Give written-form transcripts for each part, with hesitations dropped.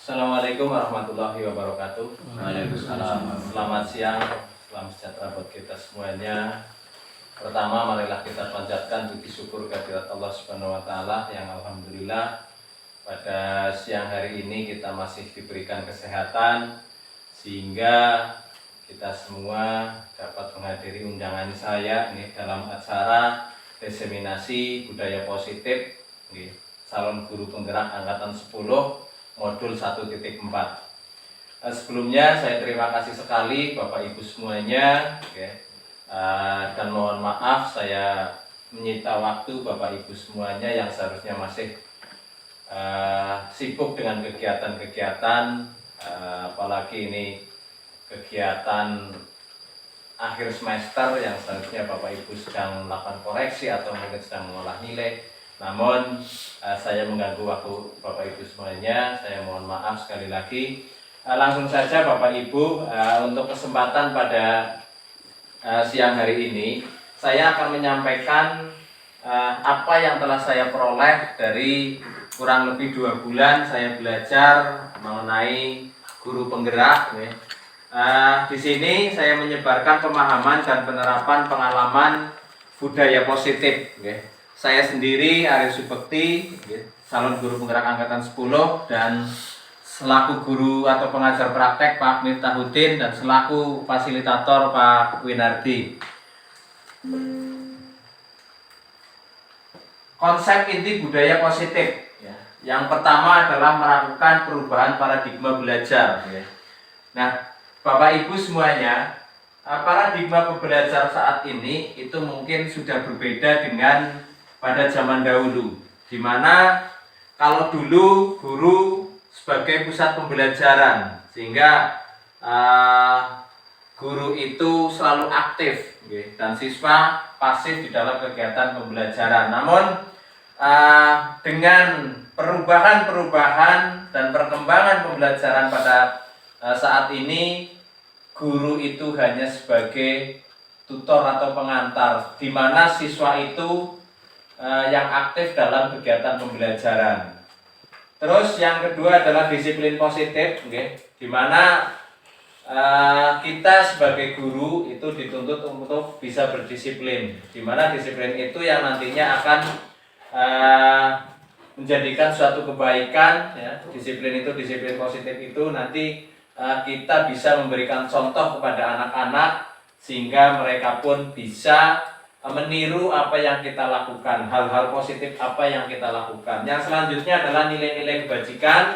Assalamualaikum warahmatullahi wabarakatuh. Waalaikumsalam. Selamat siang, salam sejahtera buat kita semuanya. Pertama, marilah kita panjatkan puji syukur kehadirat Allah Subhanahu wa taala yang alhamdulillah pada siang hari ini kita masih diberikan kesehatan sehingga kita semua dapat menghadiri undangan saya ini dalam acara diseminasi budaya positif calon guru penggerak angkatan 10 modul 1.4. Sebelumnya saya terima kasih sekali Bapak Ibu semuanya dan mohon maaf saya menyita waktu Bapak Ibu semuanya yang seharusnya masih sibuk dengan kegiatan-kegiatan, apalagi ini kegiatan akhir semester yang seharusnya Bapak Ibu sedang melakukan koreksi atau mungkin sedang mengolah nilai. Namun saya mengganggu waktu Bapak Ibu semuanya, saya mohon maaf sekali lagi. Langsung saja Bapak Ibu, untuk kesempatan pada siang hari ini saya akan menyampaikan apa yang telah saya peroleh dari kurang lebih 2 bulan saya belajar mengenai guru penggerak. Di sini saya menyebarkan pemahaman dan penerapan pengalaman budaya positif. Saya sendiri Arief Subekti, calon guru penggerak angkatan 10 dan selaku guru atau pengajar praktek Pak Miftahudin dan selaku fasilitator Pak Winardi. Konsep inti budaya positif yang pertama adalah melakukan perubahan paradigma belajar. Nah, Bapak Ibu semuanya, paradigma pembelajaran saat ini itu mungkin sudah berbeda dengan pada zaman dahulu, di mana kalau dulu guru sebagai pusat pembelajaran sehingga guru itu selalu aktif dan siswa pasif di dalam kegiatan pembelajaran. Namun dengan perubahan-perubahan dan perkembangan pembelajaran pada saat ini, guru itu hanya sebagai tutor atau pengantar, di mana siswa itu yang aktif dalam kegiatan pembelajaran. Terus yang kedua adalah disiplin positif, di mana kita sebagai guru itu dituntut untuk bisa berdisiplin, di mana disiplin itu yang nantinya akan menjadikan suatu kebaikan. Disiplin itu, disiplin positif itu nanti kita bisa memberikan contoh kepada anak-anak sehingga mereka pun bisa meniru apa yang kita lakukan, hal-hal positif apa yang kita lakukan. Yang selanjutnya adalah nilai-nilai kebajikan,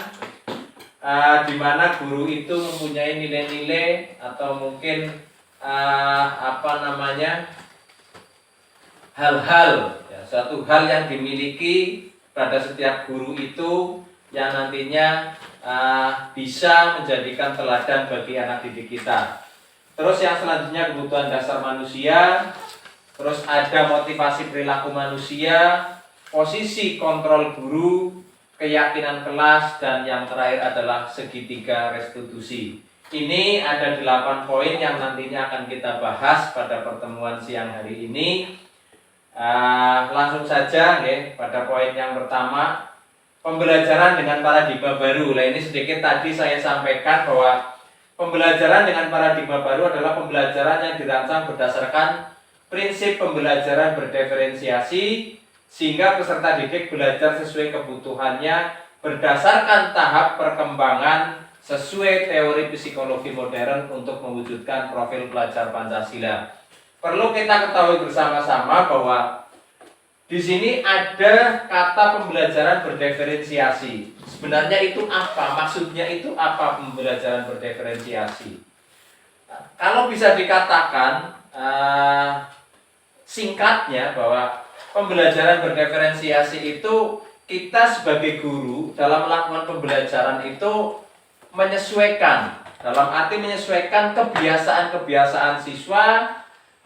di mana guru itu mempunyai nilai-nilai atau mungkin hal-hal, suatu hal yang dimiliki pada setiap guru itu yang nantinya bisa menjadikan teladan bagi anak didik kita. Terus yang selanjutnya kebutuhan dasar manusia. Terus ada motivasi perilaku manusia, posisi kontrol guru, keyakinan kelas, dan yang terakhir adalah segitiga restitusi. Ini ada 8 poin yang nantinya akan kita bahas pada pertemuan siang hari ini. Langsung saja pada poin yang pertama, pembelajaran dengan paradigma baru. Nah, ini sedikit tadi saya sampaikan bahwa pembelajaran dengan paradigma baru adalah pembelajaran yang dirancang berdasarkan prinsip pembelajaran berdiferensiasi sehingga peserta didik belajar sesuai kebutuhannya berdasarkan tahap perkembangan sesuai teori psikologi modern untuk mewujudkan profil pelajar Pancasila. Perlu kita ketahui bersama-sama bahwa di sini ada kata pembelajaran berdiferensiasi. Sebenarnya itu apa? Maksudnya itu apa pembelajaran berdiferensiasi? Kalau bisa dikatakan singkatnya bahwa pembelajaran berdiferensiasi itu kita sebagai guru dalam melakukan pembelajaran itu menyesuaikan, dalam arti menyesuaikan kebiasaan-kebiasaan siswa,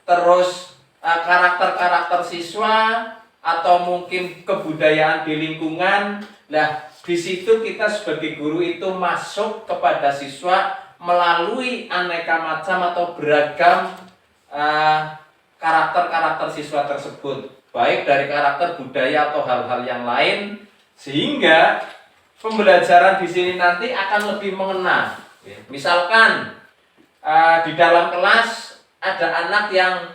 terus karakter-karakter siswa atau mungkin kebudayaan di lingkungan. Nah, di situ kita sebagai guru itu masuk kepada siswa melalui aneka macam atau beragam karakter-karakter siswa tersebut, baik dari karakter budaya atau hal-hal yang lain, sehingga pembelajaran di sini nanti akan lebih mengena. Misalkan di dalam kelas ada anak yang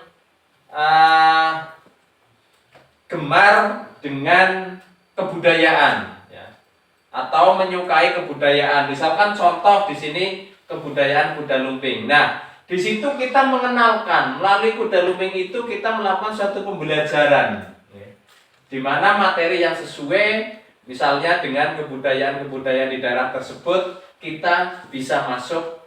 gemar dengan kebudayaan, ya, atau menyukai kebudayaan. Misalkan contoh di sini kebudayaan kuda lumping. Nah, di situ kita mengenalkan melalui kuda lumping itu kita melakukan suatu pembelajaran, ya, di mana materi yang sesuai, misalnya dengan kebudayaan-kebudayaan di daerah tersebut, kita bisa masuk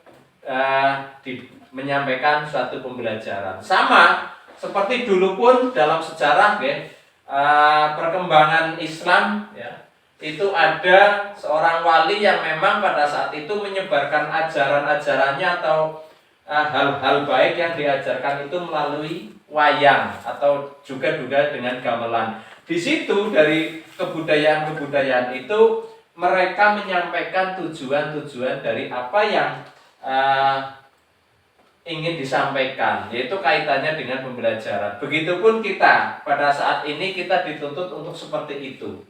menyampaikan suatu pembelajaran. Sama seperti dulu pun dalam sejarah, ya, perkembangan Islam, ya, itu ada seorang wali yang memang pada saat itu menyebarkan ajaran-ajarannya atau hal-hal baik yang diajarkan itu melalui wayang atau juga dengan gamelan. Di situ dari kebudayaan-kebudayaan itu mereka menyampaikan tujuan-tujuan dari apa yang ingin disampaikan, yaitu kaitannya dengan pembelajaran. Begitupun kita pada saat ini kita dituntut untuk seperti itu.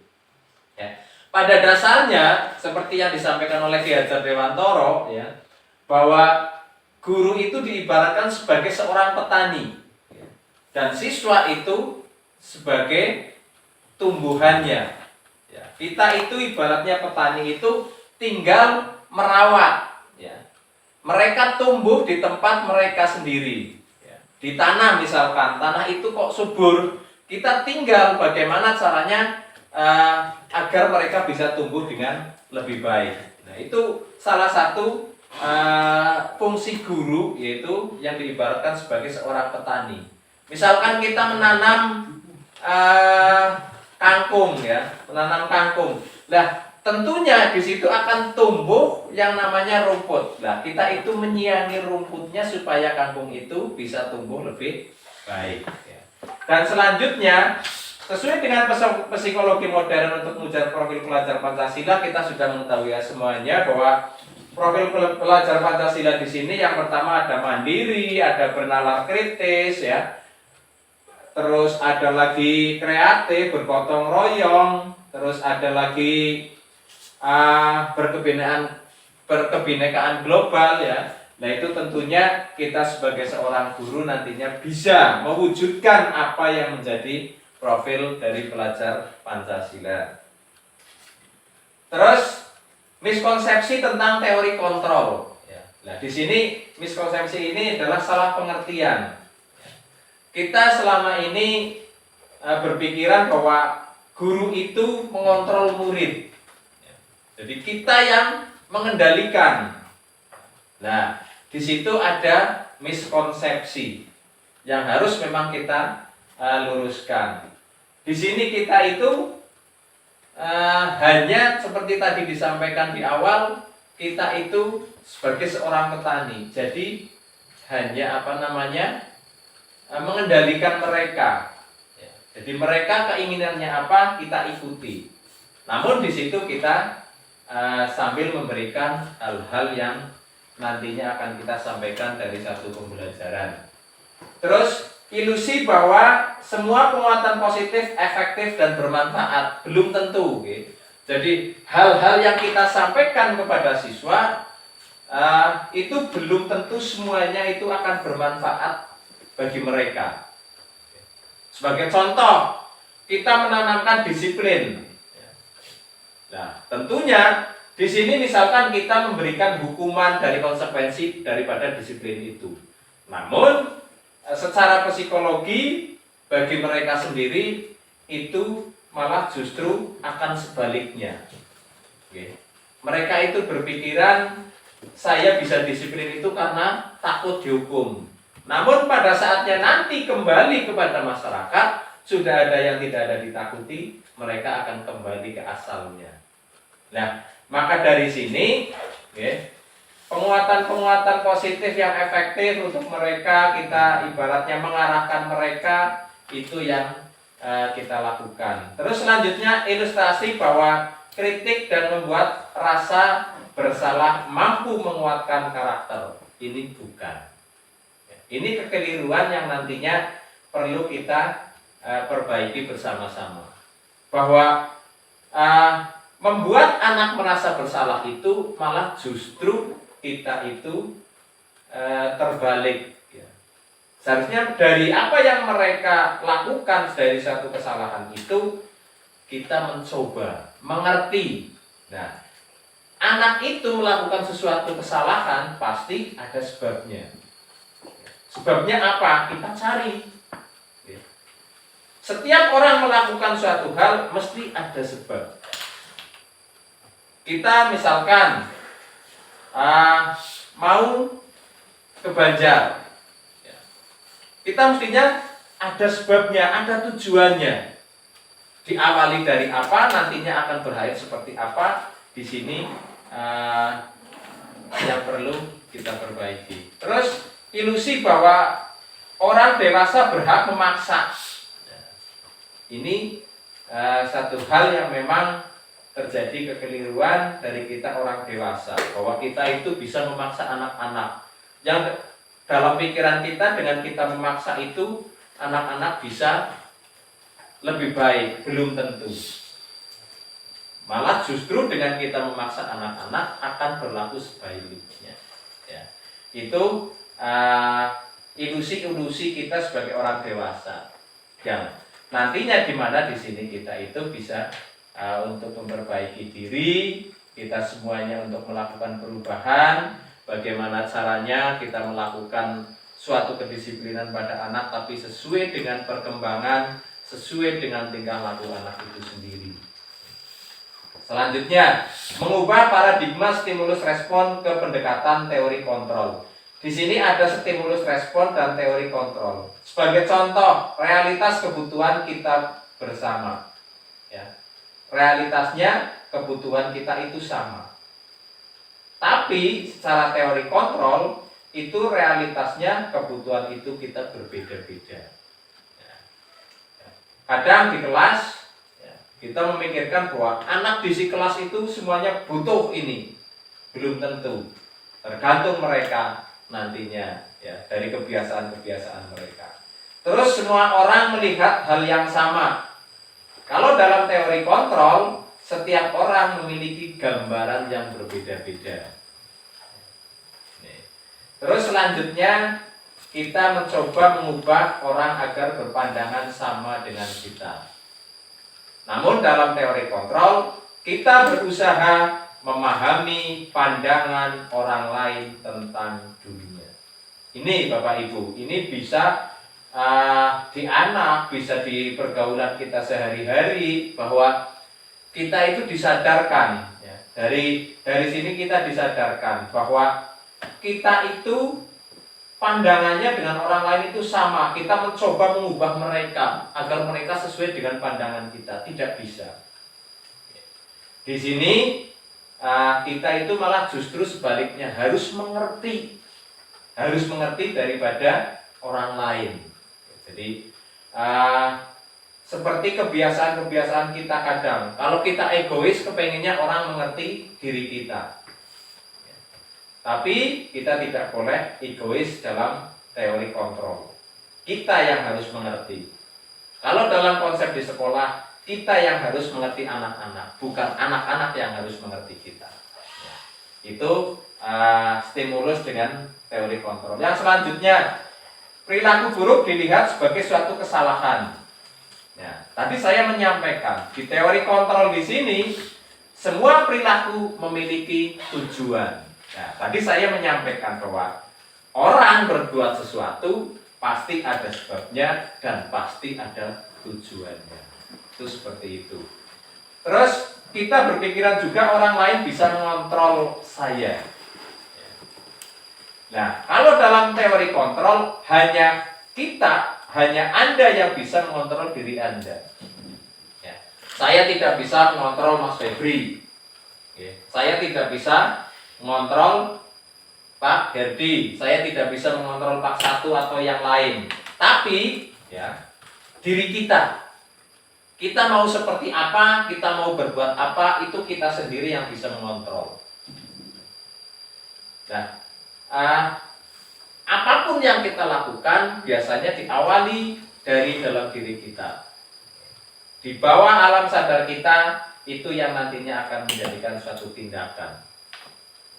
Ya. Pada dasarnya seperti yang disampaikan oleh Ki Hajar Dewantoro, ya, bahwa guru itu diibaratkan sebagai seorang petani, ya, dan siswa itu sebagai tumbuhannya. Ya. Kita itu ibaratnya petani itu tinggal merawat. Ya. Mereka tumbuh di tempat mereka sendiri, ya. Di tanah misalkan, tanah itu kok subur, kita tinggal bagaimana caranya agar mereka bisa tumbuh dengan lebih baik. Nah, itu salah satu fungsi guru, yaitu yang diibaratkan sebagai seorang petani. Misalkan kita menanam kangkung, ya, menanam kangkung. Nah, tentunya di situ akan tumbuh yang namanya rumput. Nah, kita itu menyiangi rumputnya supaya kangkung itu bisa tumbuh lebih baik, ya. Dan selanjutnya, sesuai dengan psikologi modern untuk mengejar profil pelajar Pancasila, kita sudah mengetahui ya semuanya bahwa profil pelajar Pancasila di sini yang pertama ada mandiri, ada bernalar kritis, ya. Terus ada lagi kreatif, bergotong royong, terus ada lagi berkebinekaan global, ya. Nah, itu tentunya kita sebagai seorang guru nantinya bisa mewujudkan apa yang menjadi profil dari pelajar Pancasila. Terus miskonsepsi tentang teori kontrol, ya. Nah, di sini miskonsepsi ini adalah salah pengertian. Kita selama ini berpikiran bahwa guru itu mengontrol murid. Jadi kita yang mengendalikan. Nah, di situ ada miskonsepsi yang harus memang kita luruskan. Di sini kita itu hanya seperti tadi disampaikan di awal, kita itu sebagai seorang petani. Jadi hanya mengendalikan mereka. Jadi mereka keinginannya apa, kita ikuti. Namun di situ kita sambil memberikan hal-hal yang nantinya akan kita sampaikan dari satu pembelajaran. Terus ilusi bahwa semua penguatan positif, efektif dan bermanfaat belum tentu. Okay? Jadi hal-hal yang kita sampaikan kepada siswa itu belum tentu semuanya itu akan bermanfaat bagi mereka. Sebagai contoh, kita menanamkan disiplin. Nah, tentunya di sini misalkan kita memberikan hukuman dari konsekuensi daripada disiplin itu. Namun secara psikologi bagi mereka sendiri itu malah justru akan sebaliknya. Oke. Mereka itu berpikiran saya bisa disiplin itu karena takut dihukum. Namun pada saatnya nanti kembali kepada masyarakat sudah ada yang tidak ada ditakuti, mereka akan kembali ke asalnya. Nah, maka dari sini, penguatan-penguatan positif yang efektif untuk mereka, kita ibaratnya mengarahkan mereka, itu yang kita lakukan. Terus selanjutnya ilustrasi bahwa kritik dan membuat rasa bersalah mampu menguatkan karakter. Ini bukan. Ini kekeliruan yang nantinya perlu kita perbaiki bersama-sama. Bahwa membuat anak merasa bersalah itu malah justru kita itu terbalik. Ya. Seharusnya dari apa yang mereka lakukan dari satu kesalahan itu kita mencoba mengerti. Nah, anak itu melakukan sesuatu kesalahan pasti ada sebabnya. Sebabnya apa? Kita cari. Setiap orang melakukan suatu hal mesti ada sebab. Kita misalkan mau ke Banjar, kita mestinya ada sebabnya, ada tujuannya. Diawali dari apa, nantinya akan berakhir seperti apa. Di sini yang perlu kita perbaiki. Terus ilusi bahwa orang dewasa berhak memaksa. Ini satu hal yang memang terjadi kekeliruan dari kita orang dewasa, bahwa kita itu bisa memaksa anak-anak. Yang dalam pikiran kita dengan kita memaksa itu anak-anak bisa lebih baik, belum tentu. Malah justru dengan kita memaksa anak-anak akan berlaku sebaliknya. Ya. Itu ilusi-ilusi kita sebagai orang dewasa. Yang nantinya di mana di sini kita itu bisa untuk memperbaiki diri, kita semuanya untuk melakukan perubahan. Bagaimana caranya kita melakukan suatu kedisiplinan pada anak, tapi sesuai dengan perkembangan, sesuai dengan tingkah laku anak itu sendiri. Selanjutnya, mengubah paradigma stimulus respon ke pendekatan teori kontrol. Di sini ada stimulus respon dan teori kontrol. Sebagai contoh, realitas kebutuhan kita bersama. Ya. Realitasnya kebutuhan kita itu sama. Tapi secara teori kontrol itu realitasnya kebutuhan itu kita berbeda-beda. Kadang di kelas kita memikirkan bahwa anak di si kelas itu semuanya butuh ini. Belum tentu. Tergantung mereka nantinya ya dari kebiasaan-kebiasaan mereka. Terus semua orang melihat hal yang sama. Kalau dalam teori kontrol, setiap orang memiliki gambaran yang berbeda-beda. Terus selanjutnya kita mencoba mengubah orang agar berpandangan sama dengan kita. Namun dalam teori kontrol, kita berusaha memahami pandangan orang lain tentang dunia. Ini Bapak Ibu, ini bisa di anak, bisa di pergaulan kita sehari-hari, bahwa kita itu disadarkan ya. Dari sini kita disadarkan bahwa kita itu pandangannya dengan orang lain itu sama. Kita mencoba mengubah mereka agar mereka sesuai dengan pandangan kita, tidak bisa. Di sini kita itu malah justru sebaliknya harus mengerti daripada orang lain. Jadi seperti kebiasaan-kebiasaan kita kadang, kalau kita egois kepengennya orang mengerti diri kita. Tapi kita tidak boleh egois dalam teori kontrol. Kita yang harus mengerti. Kalau dalam konsep di sekolah, kita yang harus mengerti anak-anak, bukan anak-anak yang harus mengerti kita. Itu stimulus dengan teori kontrol. Yang selanjutnya, perilaku buruk dilihat sebagai suatu kesalahan. Ya, tadi saya menyampaikan di teori kontrol di sini semua perilaku memiliki tujuan. Nah, tadi saya menyampaikan bahwa orang berbuat sesuatu pasti ada sebabnya dan pasti ada tujuannya. Itu seperti itu. Terus kita berpikiran juga orang lain bisa mengontrol saya. Nah, kalau dalam teori kontrol hanya Anda yang bisa mengontrol diri Anda. Ya. Saya tidak bisa mengontrol Mas Febri. Ya. Saya tidak bisa mengontrol Pak Herdi. Saya tidak bisa mengontrol Pak Satu atau yang lain. Tapi, ya, diri kita mau seperti apa, kita mau berbuat apa, itu kita sendiri yang bisa mengontrol. Nah, apapun yang kita lakukan biasanya diawali dari dalam diri kita. Di bawah alam sadar kita itu yang nantinya akan menjadikan suatu tindakan.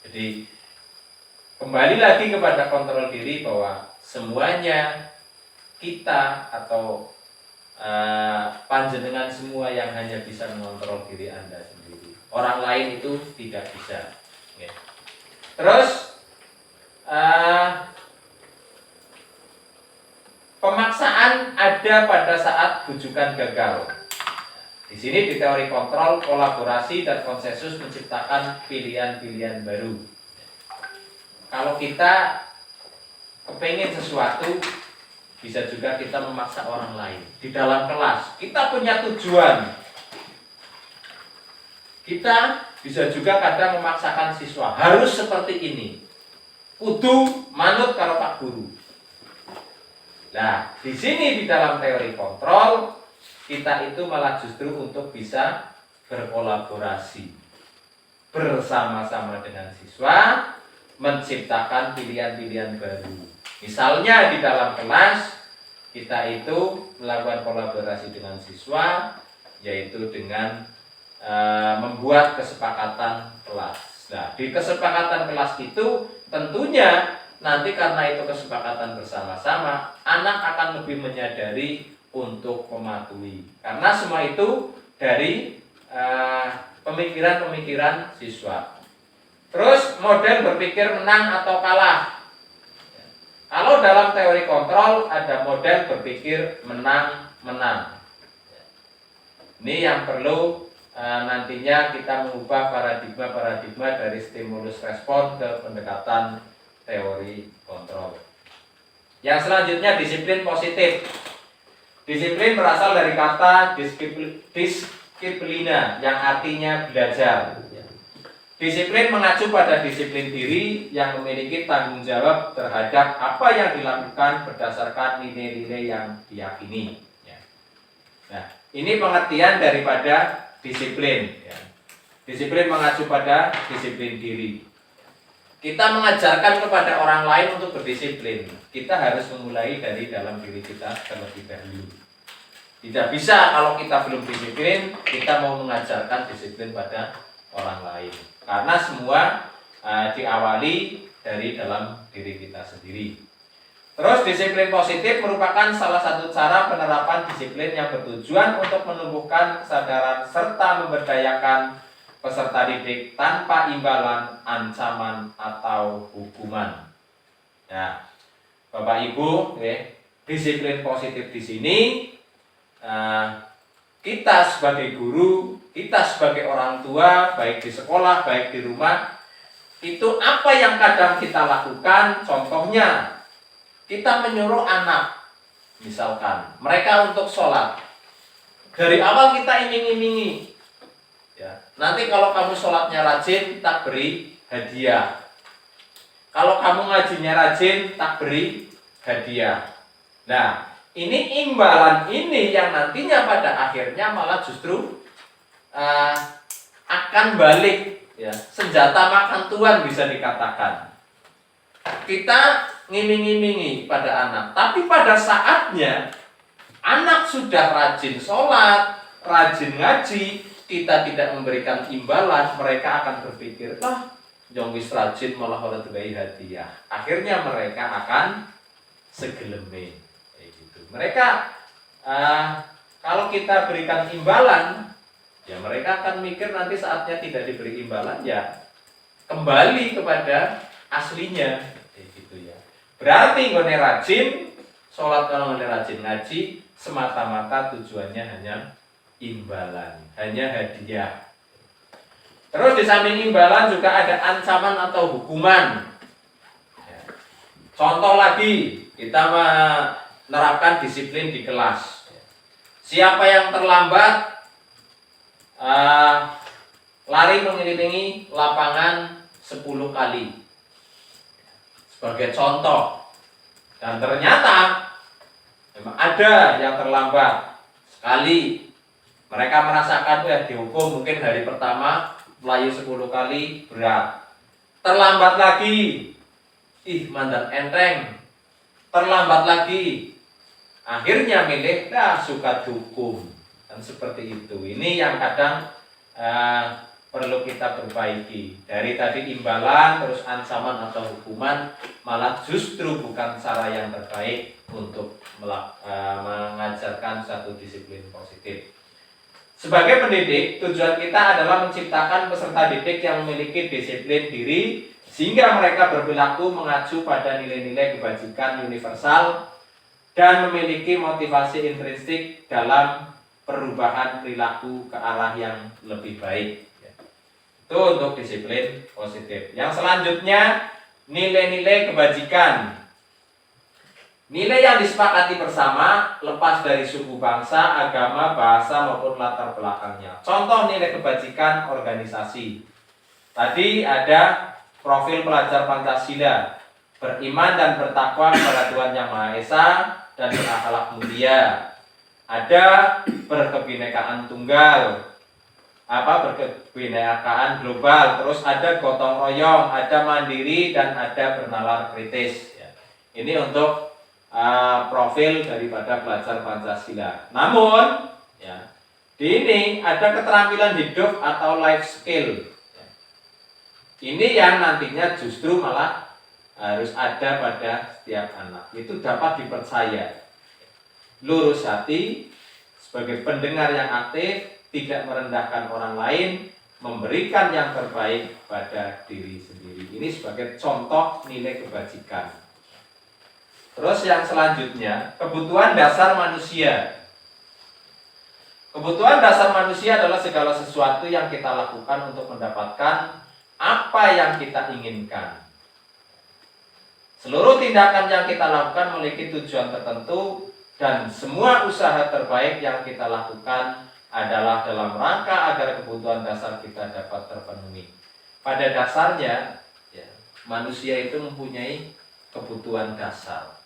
Jadi kembali lagi kepada kontrol diri bahwa semuanya kita atau panjenengan semua yang hanya bisa mengontrol diri Anda sendiri. Orang lain itu tidak bisa. Oke. Terus pemaksaan ada pada saat bujukan gagal. Di sini di teori kontrol, kolaborasi dan konsensus menciptakan pilihan-pilihan baru. Kalau kita kepingin sesuatu, bisa juga kita memaksa orang lain. Di dalam kelas, kita punya tujuan. Kita bisa juga kadang memaksakan siswa, harus seperti ini. Kudu manut karo Pak Guru. Nah, di sini di dalam teori kontrol, kita itu malah justru untuk bisa berkolaborasi bersama-sama dengan siswa, menciptakan pilihan-pilihan baru. Misalnya di dalam kelas, kita itu melakukan kolaborasi dengan siswa, yaitu dengan membuat kesepakatan kelas. Nah, di kesepakatan kelas itu tentunya nanti karena itu kesepakatan bersama-sama, anak akan lebih menyadari untuk mematuhi. Karena semua itu dari pemikiran-pemikiran siswa. Terus model berpikir menang atau kalah. Kalau dalam teori kontrol ada model berpikir menang-menang. Ini yang perlu nantinya kita mengubah paradigma dari stimulus respon ke pendekatan teori kontrol. Yang selanjutnya disiplin positif. Disiplin berasal dari kata disiplina yang artinya belajar. Disiplin mengacu pada disiplin diri yang memiliki tanggung jawab terhadap apa yang dilakukan berdasarkan nilai-nilai yang diyakini. Nah, ini pengertian daripada disiplin. Disiplin mengacu pada disiplin diri. Kita mengajarkan kepada orang lain untuk berdisiplin. Kita harus memulai dari dalam diri kita terlebih dahulu. Tidak bisa kalau kita belum disiplin, kita mau mengajarkan disiplin pada orang lain. Karena semua diawali dari dalam diri kita sendiri. Terus disiplin positif merupakan salah satu cara penerapan disiplin yang bertujuan untuk menumbuhkan kesadaran serta memberdayakan peserta didik tanpa imbalan, ancaman, atau hukuman. Nah, Bapak Ibu, disiplin positif di sini kita sebagai guru, kita sebagai orang tua, baik di sekolah, baik di rumah, itu apa yang kadang kita lakukan. Contohnya, kita menyuruh anak, misalkan mereka untuk sholat. Dari awal kita iming-imingi, ya, nanti kalau kamu sholatnya rajin, tak beri hadiah. Kalau kamu ngajinya rajin, tak beri hadiah. Nah, ini imbalan ini yang nantinya pada akhirnya malah justru akan balik, ya, senjata makan tuan bisa dikatakan. Kita ngiming-ngimingi pada anak, tapi pada saatnya anak sudah rajin sholat, rajin ngaji, kita tidak memberikan imbalan, mereka akan berpikir, jong wis rajin malah ora duwe hadiah. Akhirnya mereka akan segeleme. Mereka kalau kita berikan imbalan, ya mereka akan mikir nanti saatnya tidak diberi imbalan, ya kembali kepada aslinya, gitu ya. Berarti ngone rajin sholat, kalau ngone rajin ngaji, semata-mata tujuannya hanya imbalan, hanya hadiah. Terus di samping imbalan juga ada ancaman atau hukuman. Contoh lagi, kita menerapkan disiplin di kelas. Siapa yang terlambat lari mengelilingi lapangan 10 kali. Sebagai contoh. Dan ternyata memang ada yang terlambat sekali. Mereka merasakan dihukum mungkin hari pertama melayu 10 kali berat. Terlambat lagi, mandat enteng. Terlambat lagi, akhirnya milih suka hukum, kan seperti itu. Ini yang kadang perlu kita perbaiki. Dari tadi imbalan, terus ancaman atau hukuman, malah justru bukan cara yang terbaik untuk mengajarkan satu disiplin positif. Sebagai pendidik, tujuan kita adalah menciptakan peserta didik yang memiliki disiplin diri sehingga mereka berperilaku mengacu pada nilai-nilai kebajikan universal dan memiliki motivasi intrinsik dalam perubahan perilaku ke arah yang lebih baik. Itu untuk disiplin positif. Yang selanjutnya, nilai-nilai kebajikan. Nilai yang disepakati bersama lepas dari suku, bangsa, agama, bahasa maupun latar belakangnya. Contoh nilai kebajikan organisasi. Tadi ada profil pelajar Pancasila, beriman dan bertakwa kepada Tuhan Yang Maha Esa dan berakhlak mulia. Ada berkebinekaan tunggal, berkebinekaan global, terus ada gotong royong, ada mandiri dan ada bernalar kritis. Ini untuk profil daripada pelajar Pancasila. Namun, di ini ada keterampilan hidup atau life skill. Ini yang nantinya justru malah harus ada pada setiap anak. Itu dapat dipercaya. Lurus hati, sebagai pendengar yang aktif, tidak merendahkan orang lain, memberikan yang terbaik pada diri sendiri. Ini sebagai contoh nilai kebajikan. Terus yang selanjutnya, kebutuhan dasar manusia. Kebutuhan dasar manusia adalah segala sesuatu yang kita lakukan untuk mendapatkan apa yang kita inginkan. Seluruh tindakan yang kita lakukan memiliki tujuan tertentu dan semua usaha terbaik yang kita lakukan adalah dalam rangka agar kebutuhan dasar kita dapat terpenuhi. Pada dasarnya, manusia itu mempunyai kebutuhan dasar.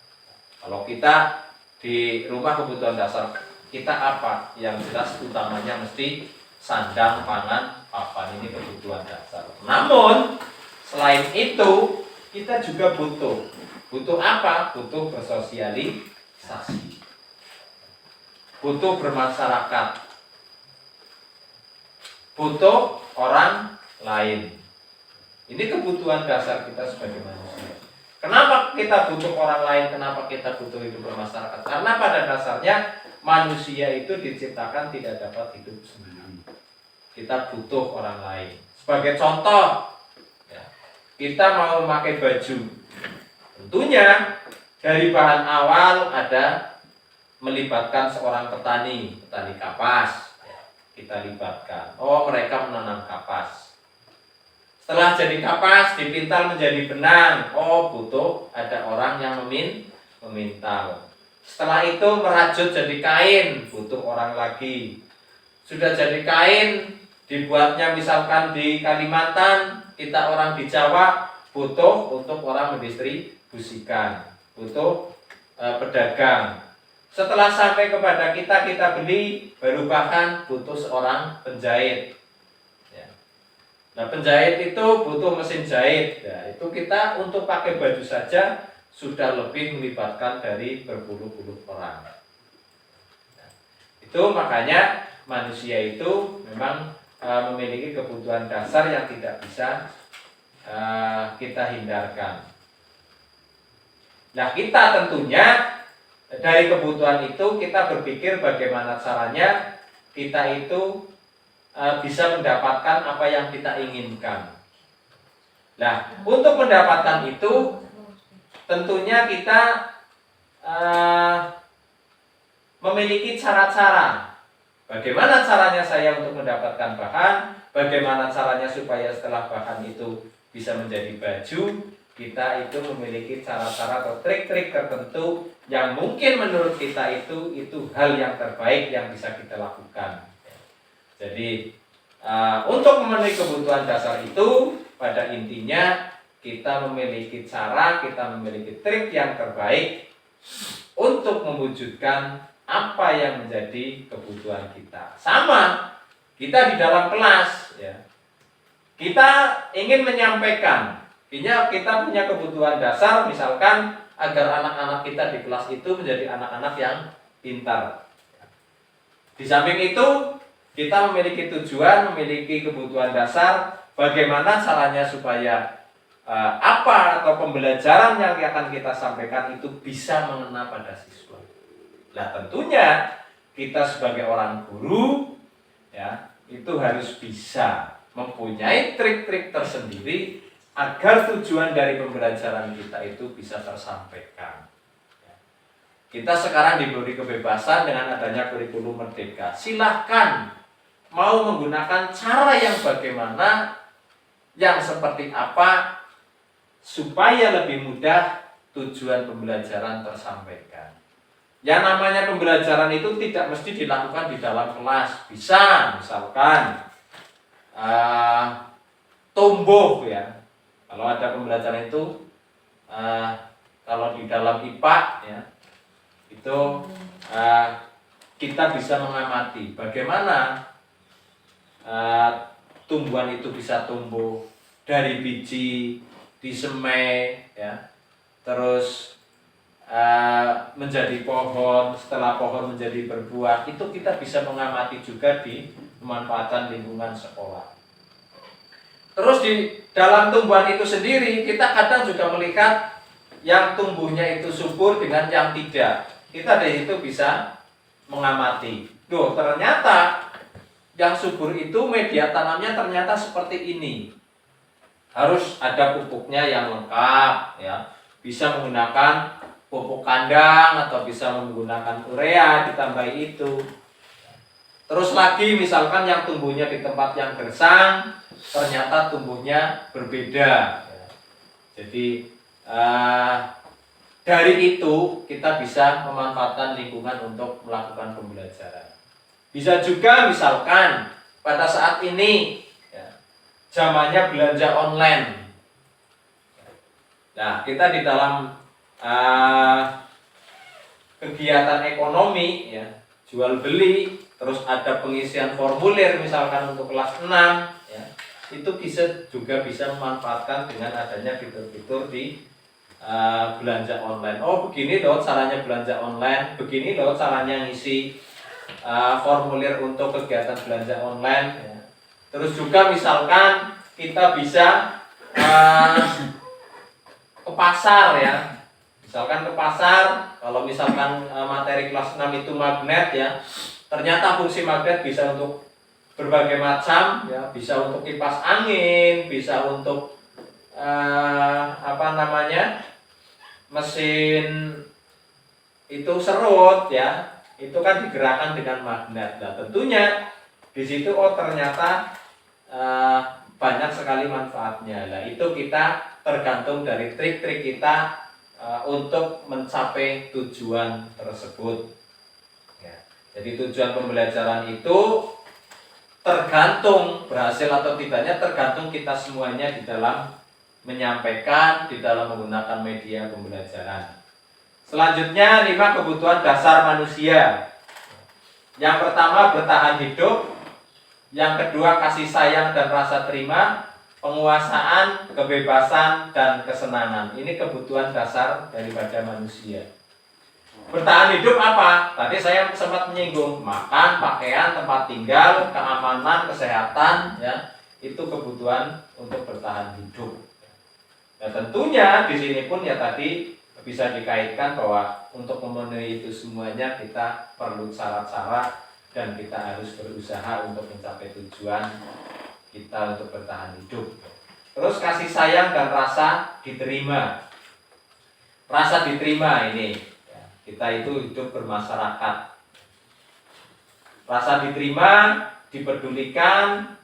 Kalau kita di rumah kebutuhan dasar kita apa? Yang jelas utamanya mesti sandang, pangan, papan, ini kebutuhan dasar. Namun selain itu kita juga butuh. Butuh apa? Butuh bersosialisasi. Butuh bermasyarakat. Butuh orang lain. Ini kebutuhan dasar kita sebagai manusia. Kenapa kita butuh orang lain? Kenapa kita butuh hidup bermasyarakat? Karena pada dasarnya manusia itu diciptakan tidak dapat hidup sendiri. Kita butuh orang lain. Sebagai contoh, kita mau memakai baju. Tentunya dari bahan awal ada melibatkan seorang petani kapas. Kita libatkan. Oh, mereka menanam kapas. Setelah jadi kapas, dipintal menjadi benang. Oh, butuh ada orang yang memintal. Setelah itu merajut jadi kain, butuh orang lagi. Sudah jadi kain, dibuatnya misalkan di Kalimantan, kita orang di Jawa, butuh untuk orang mendistribusikan, butuh pedagang. Setelah sampai kepada kita beli, baru bahkan butuh seorang penjahit. Nah, penjahit itu butuh mesin jahit. Nah, itu kita untuk pakai baju saja sudah lebih melibatkan dari berpuluh-puluh orang. Nah, itu makanya manusia itu memang memiliki kebutuhan dasar yang tidak bisa kita hindarkan. Nah, kita tentunya dari kebutuhan itu kita berpikir bagaimana caranya kita itu bisa mendapatkan apa yang kita inginkan. Nah, untuk mendapatkan itu tentunya kita memiliki cara-cara. Bagaimana caranya saya untuk mendapatkan bahan? Bagaimana caranya supaya setelah bahan itu bisa menjadi baju? Kita itu memiliki cara-cara atau trik-trik tertentu yang mungkin menurut kita itu hal yang terbaik yang bisa kita lakukan. Jadi untuk memenuhi kebutuhan dasar itu pada intinya kita memiliki cara, kita memiliki trik yang terbaik untuk mewujudkan apa yang menjadi kebutuhan kita. Sama kita di dalam kelas, kita ingin menyampaikan, kita punya kebutuhan dasar, misalkan agar anak-anak kita di kelas itu menjadi anak-anak yang pintar. Di samping itu Kita memiliki tujuan, memiliki kebutuhan dasar, bagaimana caranya supaya apa atau pembelajaran yang akan kita sampaikan itu bisa mengena pada siswa. Nah, tentunya kita sebagai orang guru ya, itu harus bisa mempunyai trik-trik tersendiri agar tujuan dari pembelajaran kita itu bisa tersampaikan. Kita sekarang diberi kebebasan dengan adanya kurikulum merdeka. Silahkan mau menggunakan cara yang bagaimana, yang seperti apa, supaya lebih mudah tujuan pembelajaran tersampaikan. Yang namanya pembelajaran itu tidak mesti dilakukan di dalam kelas. Bisa misalkan tumbuh ya. Kalau ada pembelajaran itu kalau di dalam IPA ya, itu kita bisa mengamati bagaimana tumbuhan itu bisa tumbuh dari biji, disemai ya, terus menjadi pohon, setelah pohon menjadi berbuah. Itu kita bisa mengamati juga di pemanfaatan lingkungan sekolah. Terus di dalam tumbuhan itu sendiri kita kadang juga melihat yang tumbuhnya itu subur dengan yang tidak. Kita dari itu bisa mengamati. Loh, ternyata yang subur itu media tanamnya ternyata seperti ini. Harus ada pupuknya yang lengkap ya. Bisa menggunakan pupuk kandang atau bisa menggunakan urea ditambahi itu. Terus lagi misalkan yang tumbuhnya di tempat yang gersang ternyata tumbuhnya berbeda. Jadi dari itu kita bisa memanfaatkan lingkungan untuk melakukan pembelajaran. Bisa juga misalkan pada saat ini ya, zamannya belanja online. Nah, kita di dalam kegiatan ekonomi ya, jual beli, terus ada pengisian formulir misalkan untuk kelas 6 ya, itu juga bisa memanfaatkan dengan adanya fitur-fitur di belanja online. Oh, begini loh caranya belanja online, begini loh caranya ngisi formulir untuk kegiatan belanja online ya. Terus juga misalkan kita bisa ke pasar ya. Misalkan ke pasar, kalau misalkan materi kelas 6 itu magnet ya, ternyata fungsi magnet bisa untuk berbagai macam ya, bisa untuk kipas angin, bisa untuk mesin itu serut ya, itu kan digerakkan dengan magnet. Nah, tentunya di situ ternyata banyak sekali manfaatnya. Nah, itu kita tergantung dari trik-trik kita untuk mencapai tujuan tersebut. Ya. Jadi tujuan pembelajaran itu tergantung berhasil atau tidaknya tergantung kita semuanya di dalam menyampaikan, di dalam menggunakan media pembelajaran. Selanjutnya 5 kebutuhan dasar manusia. Yang pertama bertahan hidup, yang kedua kasih sayang dan rasa terima, penguasaan, kebebasan, dan kesenangan. Ini kebutuhan dasar daripada manusia. Bertahan hidup apa? Tadi saya sempat menyinggung makan, pakaian, tempat tinggal, keamanan, kesehatan, ya, itu kebutuhan untuk bertahan hidup. Nah, tentunya di sini pun ya tadi bisa dikaitkan bahwa untuk memenuhi itu semuanya kita perlu cara-cara dan kita harus berusaha untuk mencapai tujuan kita untuk bertahan hidup. Terus kasih sayang dan rasa diterima. Rasa diterima ini ya, kita itu hidup bermasyarakat. Rasa diterima, dipedulikan,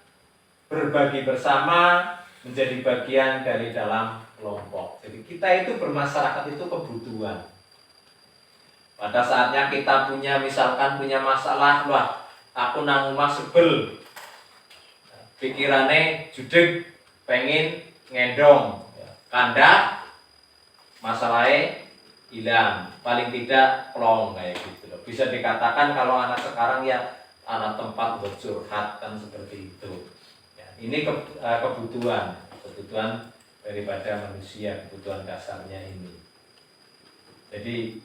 berbagi bersama, menjadi bagian dari dalam kelompok. Jadi kita itu bermasyarakat itu kebutuhan. Pada saatnya kita misalkan punya masalah, wah aku nang omah sebel, pikirannya judeg, pengen ngendong, kandak, masalahnya hilang, paling tidak plong kayak gitu loh. Bisa dikatakan kalau anak sekarang ya anak tempat bercurhat kan seperti itu. Ya, ini kebutuhan daripada manusia, kebutuhan dasarnya ini. Jadi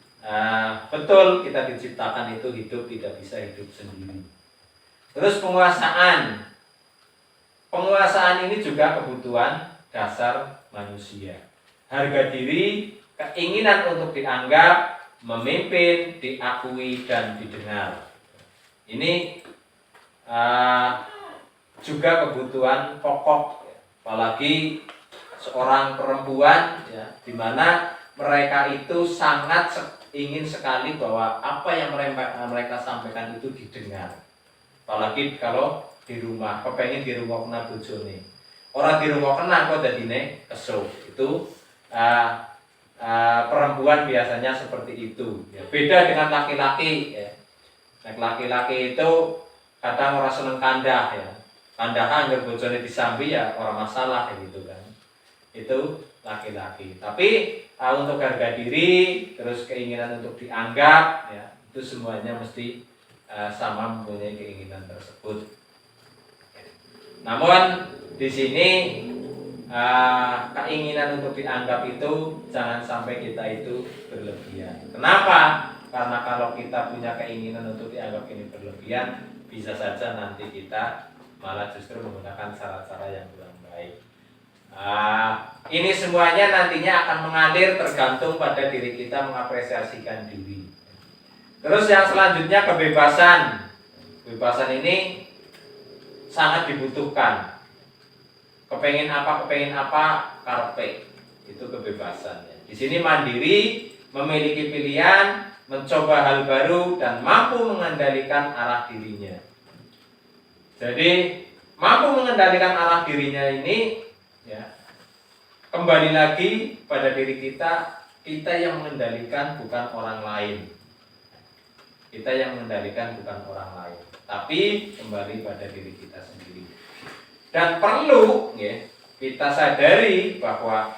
betul kita diciptakan itu hidup tidak bisa hidup sendiri. Terus penguasaan. Penguasaan ini juga kebutuhan dasar manusia. Harga diri, keinginan untuk dianggap, memimpin, diakui, dan didengar. Ini juga kebutuhan pokok, apalagi seorang perempuan, ya, di mana mereka itu sangat ingin sekali bahwa apa yang mereka sampaikan itu didengar. Apalagi kalau di rumah, kepengen di rumah kena bojone. Orang di rumah kena kok dadine kesel. Itu perempuan biasanya seperti itu. Ya, beda dengan laki-laki. Ya. Laki-laki itu kadang orang seneng kandah, ya. Kandahan anggere bojone disambi ya orang masalah kayak gitu kan. Itu laki-laki. Tapi untuk harga diri, terus keinginan untuk dianggap, ya, itu semuanya mesti sama mempunyai keinginan tersebut. Namun di sini keinginan untuk dianggap itu jangan sampai kita itu berlebihan. Kenapa? Karena kalau kita punya keinginan untuk dianggap ini berlebihan, bisa saja nanti kita malah justru menggunakan cara-cara yang kurang baik. Ini semuanya nantinya akan mengalir tergantung pada diri kita mengapresiasikan diri. Terus yang selanjutnya kebebasan. Kebebasan ini sangat dibutuhkan. Kepengen apa, karpe. Itu kebebasan. Di sini mandiri, memiliki pilihan, mencoba hal baru, dan mampu mengendalikan arah dirinya. Jadi mampu mengendalikan arah dirinya ini, ya, kembali lagi pada diri kita yang mengendalikan bukan orang lain. Kita yang mengendalikan bukan orang lain, tapi kembali pada diri kita sendiri. Dan perlu, ya, kita sadari bahwa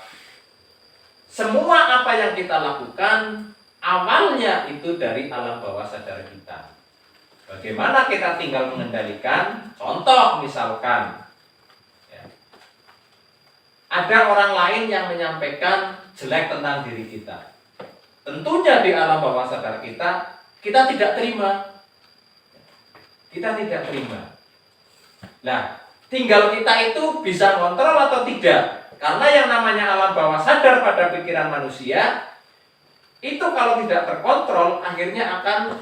semua apa yang kita lakukan awalnya itu dari alam bawah sadar kita. Bagaimana kita tinggal mengendalikan? Contoh misalkan, ya, ada orang lain yang menyampaikan jelek tentang diri kita. Tentunya di alam bawah sadar kita tidak terima. Kita tidak terima. Nah, tinggal kita itu bisa kontrol atau tidak. Karena yang namanya alam bawah sadar pada pikiran manusia itu kalau tidak terkontrol akhirnya akan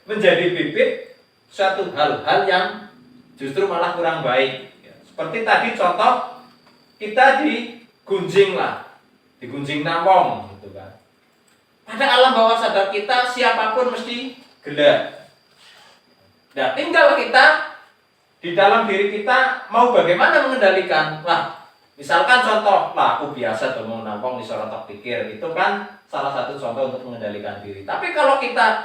menjadi bibit suatu hal-hal yang justru malah kurang baik. Seperti tadi contoh kita digunjing nampong gitu kan. Pada alam bawah sadar kita siapapun mesti gelak. Nah, tinggal kita di dalam diri kita mau bagaimana mengendalikan. Lah, misalkan contoh, aku biasa tuh mau nampong di seorang tak pikir, itu kan salah satu contoh untuk mengendalikan diri. Tapi kalau kita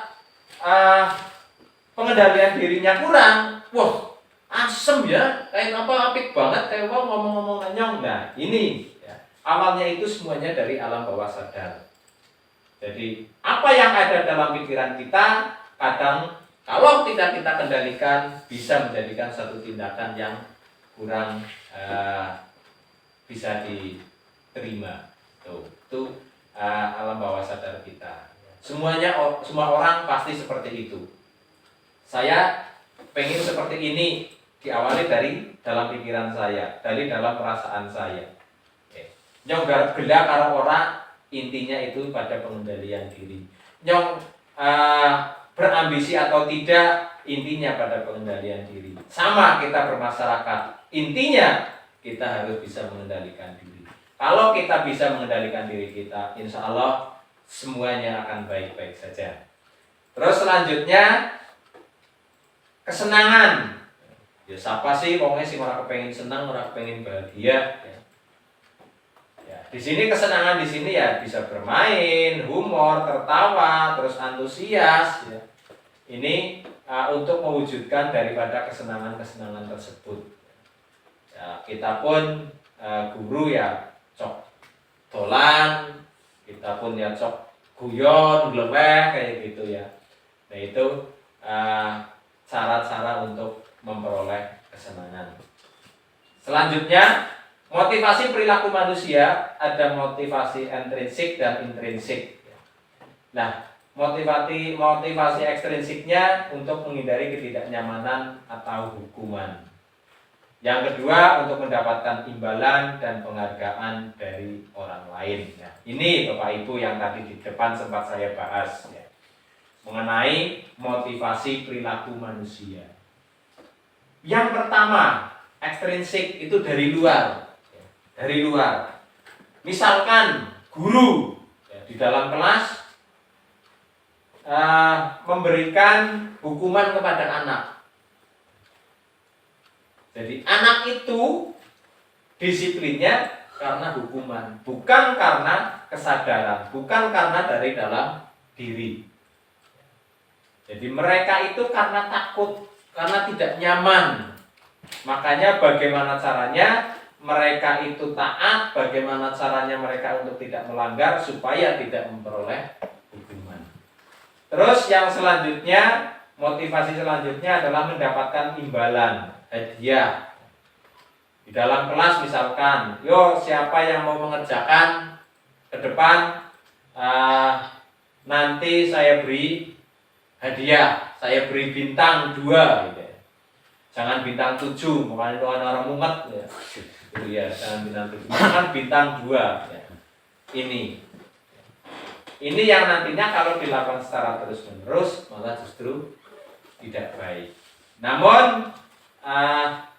pengendalian dirinya kurang, wah, asem ya, kayak apa apik banget, kayak ngomong-ngomong nanyong. Nah, ini ya, awalnya itu semuanya dari alam bawah sadar. Jadi apa yang ada dalam pikiran kita kadang kalau tidak kita kendalikan bisa menjadikan satu tindakan yang kurang bisa diterima. Itu alam bawah sadar kita. Semua orang pasti seperti itu. Saya pengen seperti ini diawali dari dalam pikiran saya, dari dalam perasaan saya. Nyong gelak karo orang. Intinya itu pada pengendalian diri. Nyong berambisi atau tidak, intinya pada pengendalian diri. Sama kita bermasyarakat, intinya kita harus bisa mengendalikan diri. Kalau kita bisa mengendalikan diri kita, insya Allah semuanya akan baik-baik saja. Terus selanjutnya kesenangan. Ya siapa sih wongnya sih orang kepengen senang, orang kepengen bahagia. Di sini kesenangan di sini ya bisa bermain, humor, tertawa, terus antusias. Ya. Ini untuk mewujudkan daripada kesenangan-kesenangan tersebut. Ya, kita pun guru ya cok dolan, kita pun ya cok guyon, gleweh kayak gitu ya. Nah itu cara-cara untuk memperoleh kesenangan. Selanjutnya motivasi perilaku manusia ada motivasi intrinsik dan intrinsik. Nah, motivasi ekstrinsiknya untuk menghindari ketidaknyamanan atau hukuman. Yang kedua, untuk mendapatkan imbalan dan penghargaan dari orang lain. Nah, ini Bapak Ibu yang tadi di depan sempat saya bahas ya, mengenai motivasi perilaku manusia. Yang pertama, ekstrinsik itu dari luar. Dari luar. Misalkan guru ya, di dalam kelas memberikan hukuman kepada anak. Jadi anak itu disiplinnya karena hukuman, bukan karena kesadaran, bukan karena dari dalam diri. Jadi mereka itu karena takut, karena tidak nyaman. Makanya bagaimana caranya mereka itu taat, bagaimana caranya mereka untuk tidak melanggar supaya tidak memperoleh hukuman. Terus yang selanjutnya, motivasi selanjutnya adalah mendapatkan imbalan, hadiah. Di dalam kelas misalkan, yo siapa yang mau mengerjakan ke depan, nanti saya beri hadiah, saya beri bintang 2 gitu. Jangan bintang 7, makanya itu orang mumet ya. Itu ya, jangan bintang 7, jangan bintang 2 ya. Ini yang nantinya kalau dilakukan secara terus-menerus malah justru tidak baik. Namun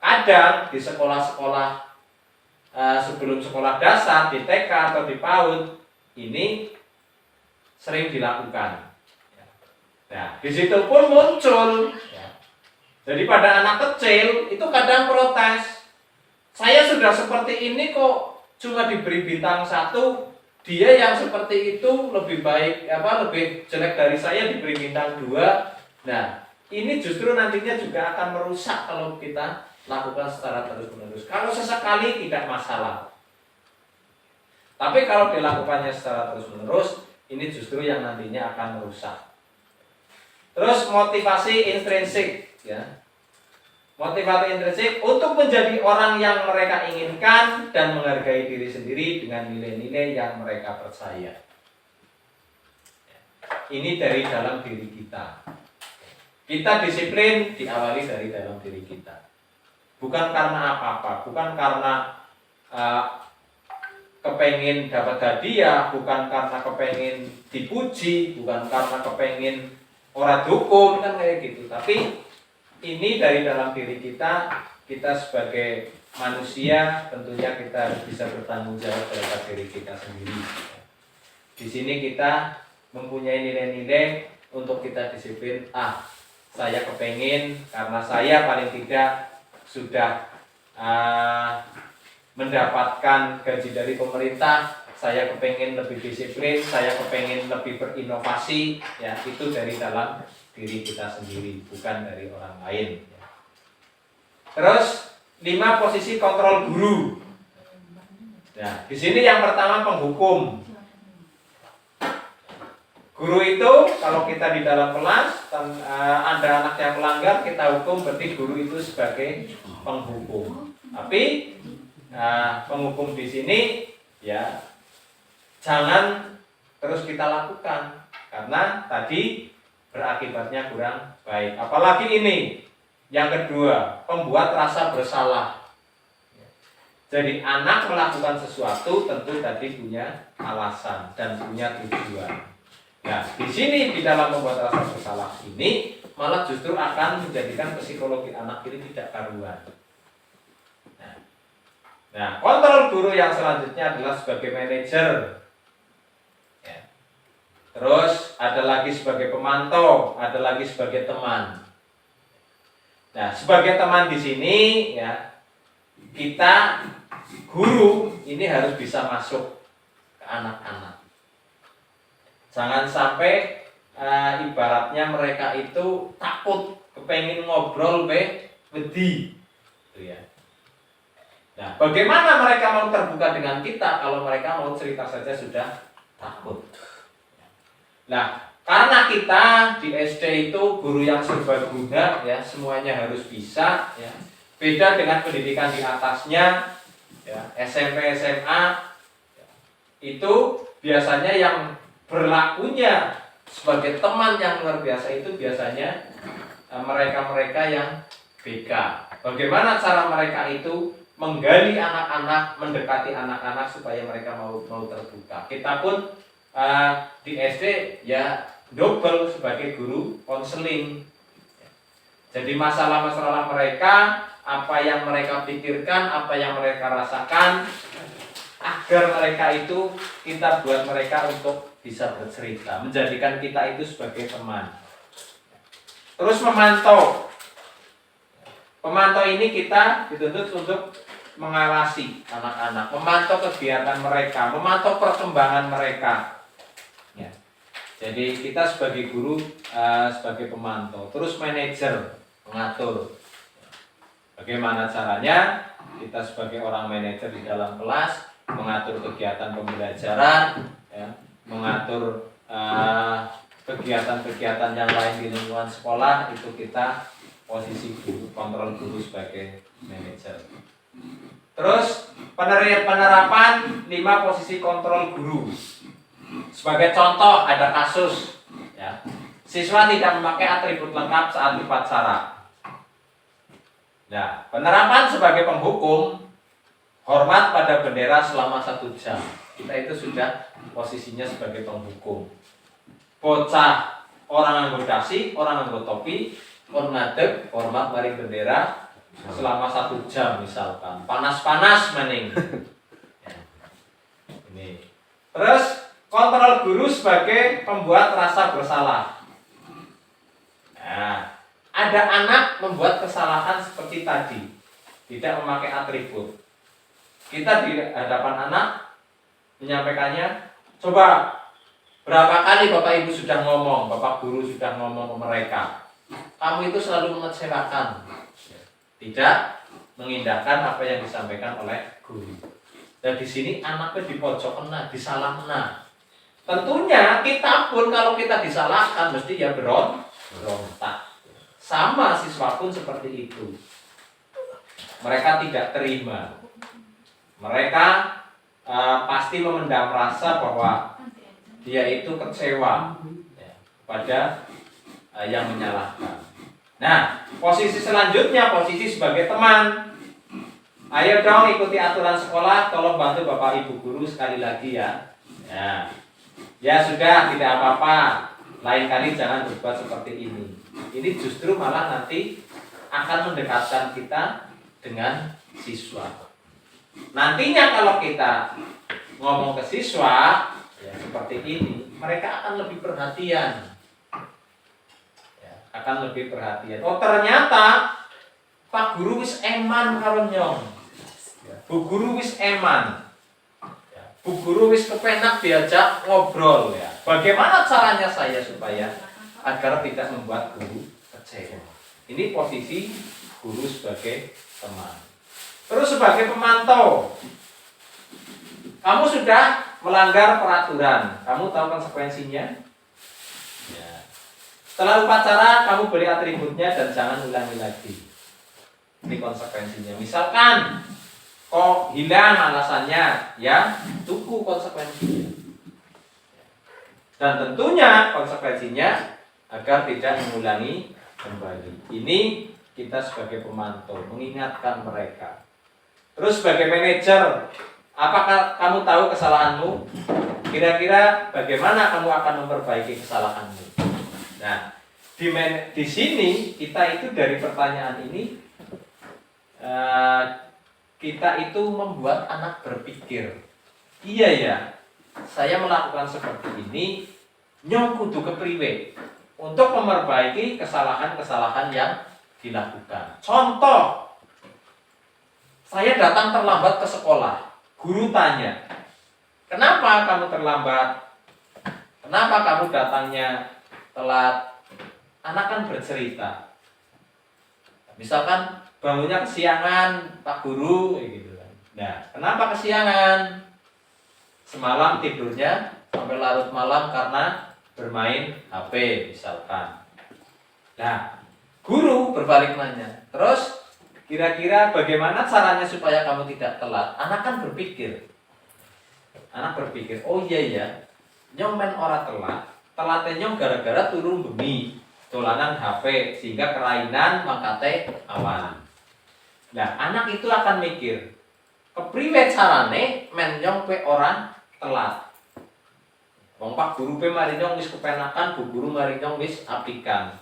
kadang di sekolah-sekolah sebelum sekolah dasar, di TK atau di PAUD ini sering dilakukan. Nah, di situ pun muncul. Jadi pada anak kecil itu kadang protes. Saya sudah seperti ini kok cuma diberi bintang 1, dia yang seperti itu lebih baik lebih jelek dari saya diberi bintang 2. Nah, ini justru nantinya juga akan merusak kalau kita lakukan secara terus-menerus. Kalau sesekali tidak masalah. Tapi kalau dilakukannya secara terus-menerus, ini justru yang nantinya akan merusak. Terus motivasi intrinsik ya. Motivasi intrinsik untuk menjadi orang yang mereka inginkan dan menghargai diri sendiri dengan nilai-nilai yang mereka percaya. Ini dari dalam diri kita. Kita disiplin diawali dari dalam diri kita. Bukan karena apa-apa, bukan karena kepengen dapat hadiah, bukan karena kepengen dipuji, bukan karena kepengen orang dukung kan kayak gitu. Tapi ini dari dalam diri kita sebagai manusia tentunya kita harus bisa bertanggung jawab terhadap diri kita sendiri. Di sini kita mempunyai nilai-nilai untuk kita disiplin. Saya kepengen karena saya paling tidak sudah mendapatkan gaji dari pemerintah, saya kepengen lebih disiplin, saya kepengen lebih berinovasi, ya itu dari dalam diri kita sendiri, bukan dari orang lain. Terus 5 posisi kontrol guru. Nah, di sini yang pertama penghukum. Guru itu kalau kita di dalam kelas ada anak yang melanggar, kita hukum, berarti guru itu sebagai penghukum. Tapi penghukum di sini ya jangan terus kita lakukan karena tadi berakibatnya kurang baik. Apalagi ini yang kedua, pembuat rasa bersalah. Jadi anak melakukan sesuatu tentu tadi punya alasan dan punya tujuan. Nah, di sini di dalam membuat rasa bersalah ini malah justru akan menjadikan psikologi anak ini tidak karuan. Nah, kontrol guru yang selanjutnya adalah sebagai manajer. Ya. Terus ada lagi sebagai pemantau, ada lagi sebagai teman. Nah, sebagai teman di sini ya kita guru ini harus bisa masuk ke anak-anak. Jangan sampai ibaratnya mereka itu takut kepengen ngobrol wedi, gitu ya. Nah, bagaimana mereka mau terbuka dengan kita kalau mereka mau cerita saja sudah takut. Nah, karena kita di SD itu guru yang serbaguna ya, semuanya harus bisa ya. Beda dengan pendidikan di atasnya ya, SMP, SMA ya, itu biasanya yang berlakunya sebagai teman yang luar biasa itu biasanya mereka-mereka yang BK. Bagaimana cara mereka itu menggali anak-anak, mendekati anak-anak supaya mereka mau terbuka. Kita pun di SD ya double sebagai guru konseling. Jadi masalah-masalah mereka, apa yang mereka pikirkan, apa yang mereka rasakan, agar mereka itu kita buat mereka untuk bisa bercerita, menjadikan kita itu sebagai teman. Terus memantau. Pemantau ini kita dituntut untuk mengawasi anak-anak, memantau kegiatan mereka, memantau perkembangan mereka. Ya. Jadi kita sebagai guru, sebagai pemantau, terus manajer, mengatur. Bagaimana caranya kita sebagai orang manajer di dalam kelas mengatur kegiatan pembelajaran, ya, mengatur kegiatan-kegiatan yang lain di lingkungan sekolah, itu kita posisi guru, kontrol guru sebagai manajer. Terus penerapan 5 posisi kontrol guru. Sebagai contoh ada kasus, ya, siswa tidak memakai atribut lengkap saat upacara. Nah, penerapan sebagai penghukum, hormat pada bendera selama 1 jam. Kita itu sudah posisinya sebagai penghukum. Bocah, orang nganggo dasi, orang nganggo topi, pun ngadeg, hormat maring bendera selama 1 jam misalkan. Panas-panas maning. Ya. Ini. Terus kontrol guru sebagai pembuat rasa bersalah. Nah, ada anak membuat kesalahan seperti tadi, tidak memakai atribut. Kita di hadapan anak menyampaikannya, coba berapa kali Bapak Ibu sudah ngomong, Bapak Guru sudah ngomong ke mereka, kamu itu selalu mengecewakan, tidak mengindahkan apa yang disampaikan oleh guru. Dan di sini anaknya di pojok kena, disalahkan. Tentunya kita pun kalau kita disalahkan mesti ya berontak. Sama siswa pun seperti itu. Mereka tidak terima. Mereka pasti memendam rasa bahwa dia itu kecewa, ya, pada yang menyalahkan. Nah, posisi selanjutnya posisi sebagai teman. Ayo dong ikuti aturan sekolah, tolong bantu Bapak Ibu guru sekali lagi ya. Ya sudah, tidak apa-apa. Lain kali jangan berbuat seperti ini. Ini justru malah nanti akan mendekatkan kita dengan siswa. Nantinya kalau kita ngomong ke siswa ya, seperti ini, mereka akan lebih perhatian. Ya, akan lebih perhatian. Oh ternyata Pak Guru wis eman karo nyong. Ya, Bu Guru wis eman. Ya, Bu Guru wis kepenak diajak ngobrol ya. Bagaimana caranya saya supaya agar tidak membuat guru kecewa. Ini posisi guru sebagai teman. Terus sebagai pemantau, kamu sudah melanggar peraturan, kamu tahu konsekuensinya? Ya. Setelah upacara, kamu beri atributnya dan jangan ulangi lagi. Ini konsekuensinya. Misalkan kok hilang alasannya, ya tunggu konsekuensinya. Dan tentunya konsekuensinya agar tidak mengulangi kembali. Ini kita sebagai pemantau mengingatkan mereka. Terus sebagai manajer, apakah kamu tahu kesalahanmu? Kira-kira bagaimana kamu akan memperbaiki kesalahanmu? Nah, di sini kita itu dari pertanyaan ini kita itu membuat anak berpikir. Iya ya, saya melakukan seperti ini, nyong kudu kepriwe untuk memperbaiki kesalahan-kesalahan yang dilakukan. Contoh, saya datang terlambat ke sekolah. Guru tanya, kenapa kamu terlambat? Kenapa kamu datangnya telat? Anak kan bercerita. Misalkan bangunnya kesiangan, Pak Guru, gitu kan. Nah, kenapa kesiangan? Semalam tidurnya sampai larut malam karena bermain HP misalkan. Nah, guru berbalik nanya, terus kira-kira bagaimana caranya supaya kamu tidak telat? Anak kan berpikir. Anak berpikir, oh iya ya, nyong men ora telat. telatnya nyong gara-gara turun bengi dolanan HP sehingga kelainan mangkate awan. Nah, anak itu akan mikir, kepriwe carane men nyong pe orang telat. Wong pak guru pe mari nyong wis kepenakan, bu guru mari nyong wis apikan.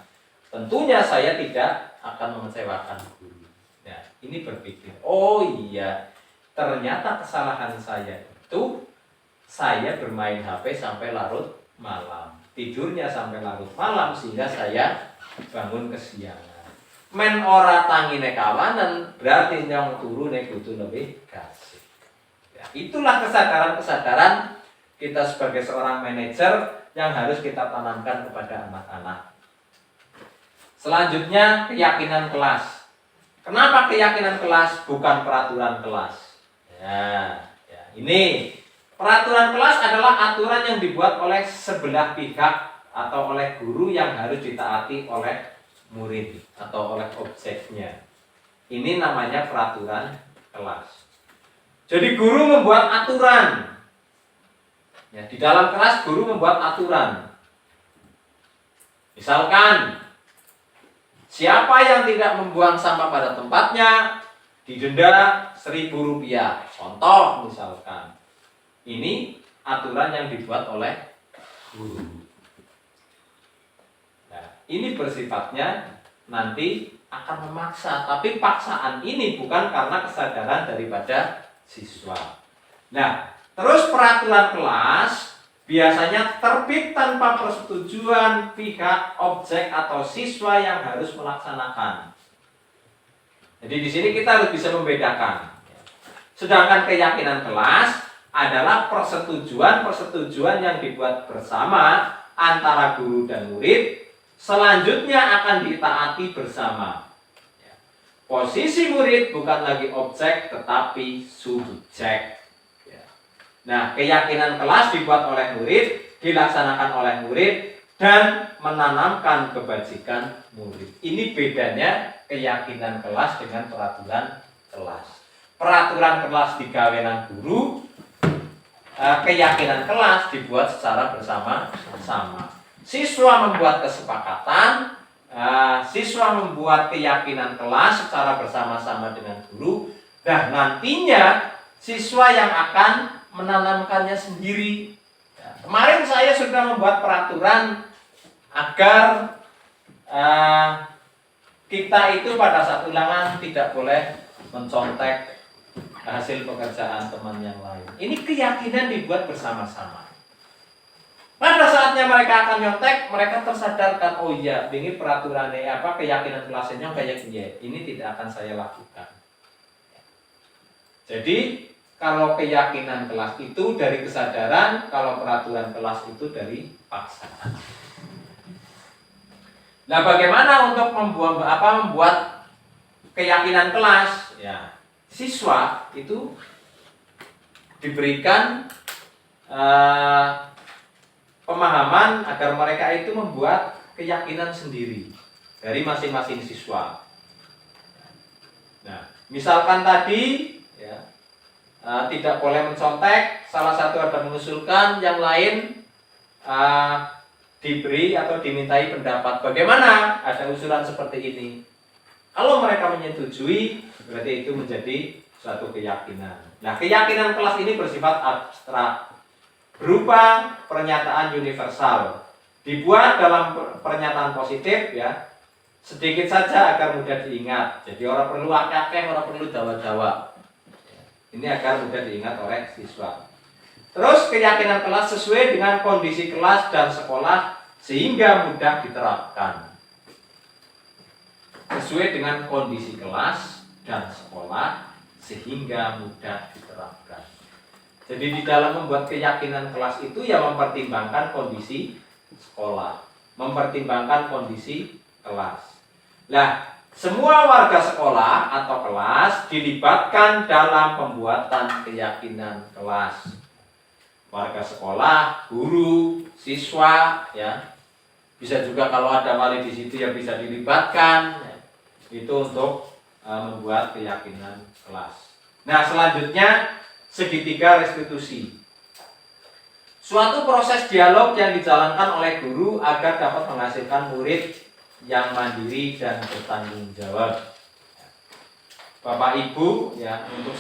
Tentunya saya tidak akan mengecewakan guru. Nah, ini berpikir, oh iya, ternyata kesalahan saya itu saya bermain HP sampai larut malam. Tidurnya sampai larut malam sehingga saya bangun kesiangan. Men ora tangine kawanan berarti nyong turu nek kudu lebih kasih. Ya, itulah kesadaran-kesadaran kita sebagai seorang manajer yang harus kita tanamkan kepada anak-anak. Selanjutnya keyakinan kelas. Kenapa keyakinan kelas bukan peraturan kelas? Ya, ini peraturan kelas adalah aturan yang dibuat oleh sebelah pihak atau oleh guru yang harus ditaati oleh murid atau oleh objeknya. Ini namanya peraturan kelas. Jadi guru membuat aturan. Ya, di dalam kelas guru membuat aturan. Misalkan siapa yang tidak membuang sampah pada tempatnya didenda Rp1.000. Contoh misalkan. Ini aturan yang dibuat oleh guru. Nah, ini bersifatnya nanti akan memaksa, tapi paksaan ini bukan karena kesadaran daripada siswa. Nah, terus peraturan kelas biasanya terbit tanpa persetujuan pihak objek atau siswa yang harus melaksanakan. Jadi di sini kita harus bisa membedakan. Sedangkan keyakinan kelas adalah persetujuan yang dibuat bersama antara guru dan murid, selanjutnya akan ditaati bersama. Posisi murid bukan lagi objek tetapi subjek. Nah, keyakinan kelas dibuat oleh murid, dilaksanakan oleh murid, dan menanamkan kebajikan murid. Ini bedanya keyakinan kelas dengan peraturan kelas. Peraturan kelas digawenan guru, keyakinan kelas dibuat secara bersama-sama. Siswa membuat kesepakatan, siswa membuat keyakinan kelas secara bersama-sama dengan guru, dan nantinya siswa yang akan menanamkannya sendiri. Kemarin saya sudah membuat peraturan agar kita itu pada saat ulangan tidak boleh mencontek hasil pekerjaan teman yang lain. Ini keyakinan dibuat bersama-sama. Pada saatnya mereka akan nyontek, mereka tersadarkan, oh iya, ini peraturannya apa, keyakinan kelasnya kayak gini. Ini tidak akan saya lakukan. Jadi kalau keyakinan kelas itu dari kesadaran, kalau peraturan kelas itu dari paksaan. Nah, bagaimana untuk membuat keyakinan kelas? Ya, siswa itu diberikan pemahaman agar mereka itu membuat keyakinan sendiri dari masing-masing siswa. Nah, misalkan tadi ya, tidak boleh mencontek, salah satu ada mengusulkan, yang lain diberi atau dimintai pendapat. Bagaimana ada usulan seperti ini? Kalau mereka menyetujui, berarti itu menjadi suatu keyakinan. Nah, keyakinan kelas ini bersifat abstrak, berupa pernyataan universal, dibuat dalam pernyataan positif ya, sedikit saja agar mudah diingat. Jadi orang perlu akeh, orang perlu dawa-dawa. Ini agar mudah diingat oleh siswa. Terus keyakinan kelas sesuai dengan kondisi kelas dan sekolah sehingga mudah diterapkan. Sesuai dengan kondisi kelas dan sekolah sehingga mudah diterapkan. Jadi di dalam membuat keyakinan kelas itu ya mempertimbangkan kondisi sekolah, mempertimbangkan kondisi kelas. Nah, semua warga sekolah atau kelas dilibatkan dalam pembuatan keyakinan kelas. Warga sekolah, guru, siswa, ya. Bisa juga kalau ada wali di situ yang bisa dilibatkan, ya. Itu untuk membuat keyakinan kelas. Nah, selanjutnya segitiga restitusi. Suatu proses dialog yang dijalankan oleh guru agar dapat menghasilkan murid yang mandiri dan bertanggung jawab. Bapak Ibu, ya, untuk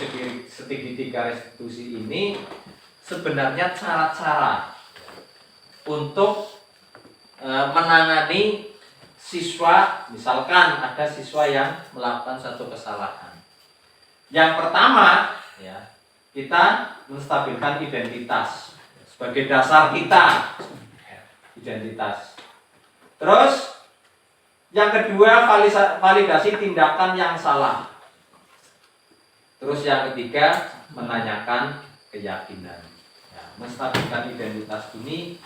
segitiga restitusi ini sebenarnya cara-cara untuk menangani siswa, misalkan ada siswa yang melakukan satu kesalahan. Yang pertama, ya, kita menstabilkan identitas sebagai dasar kita, identitas. Terus yang kedua, validasi tindakan yang salah. Terus yang ketiga, menanyakan keyakinan. Ya, menstabilkan identitas ini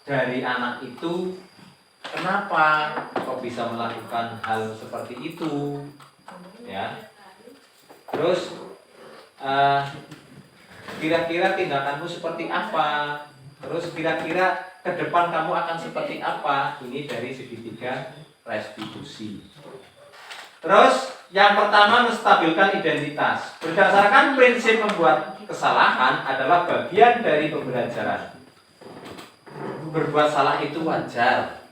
dari anak itu, kenapa kok bisa melakukan hal seperti itu, ya. Terus kira-kira tindakanmu seperti apa? Terus kira-kira ke depan kamu akan seperti apa? Ini dari segitiga restitusi. Terus yang pertama, menstabilkan identitas. Berdasarkan prinsip membuat kesalahan adalah bagian dari pembelajaran. Berbuat salah itu wajar.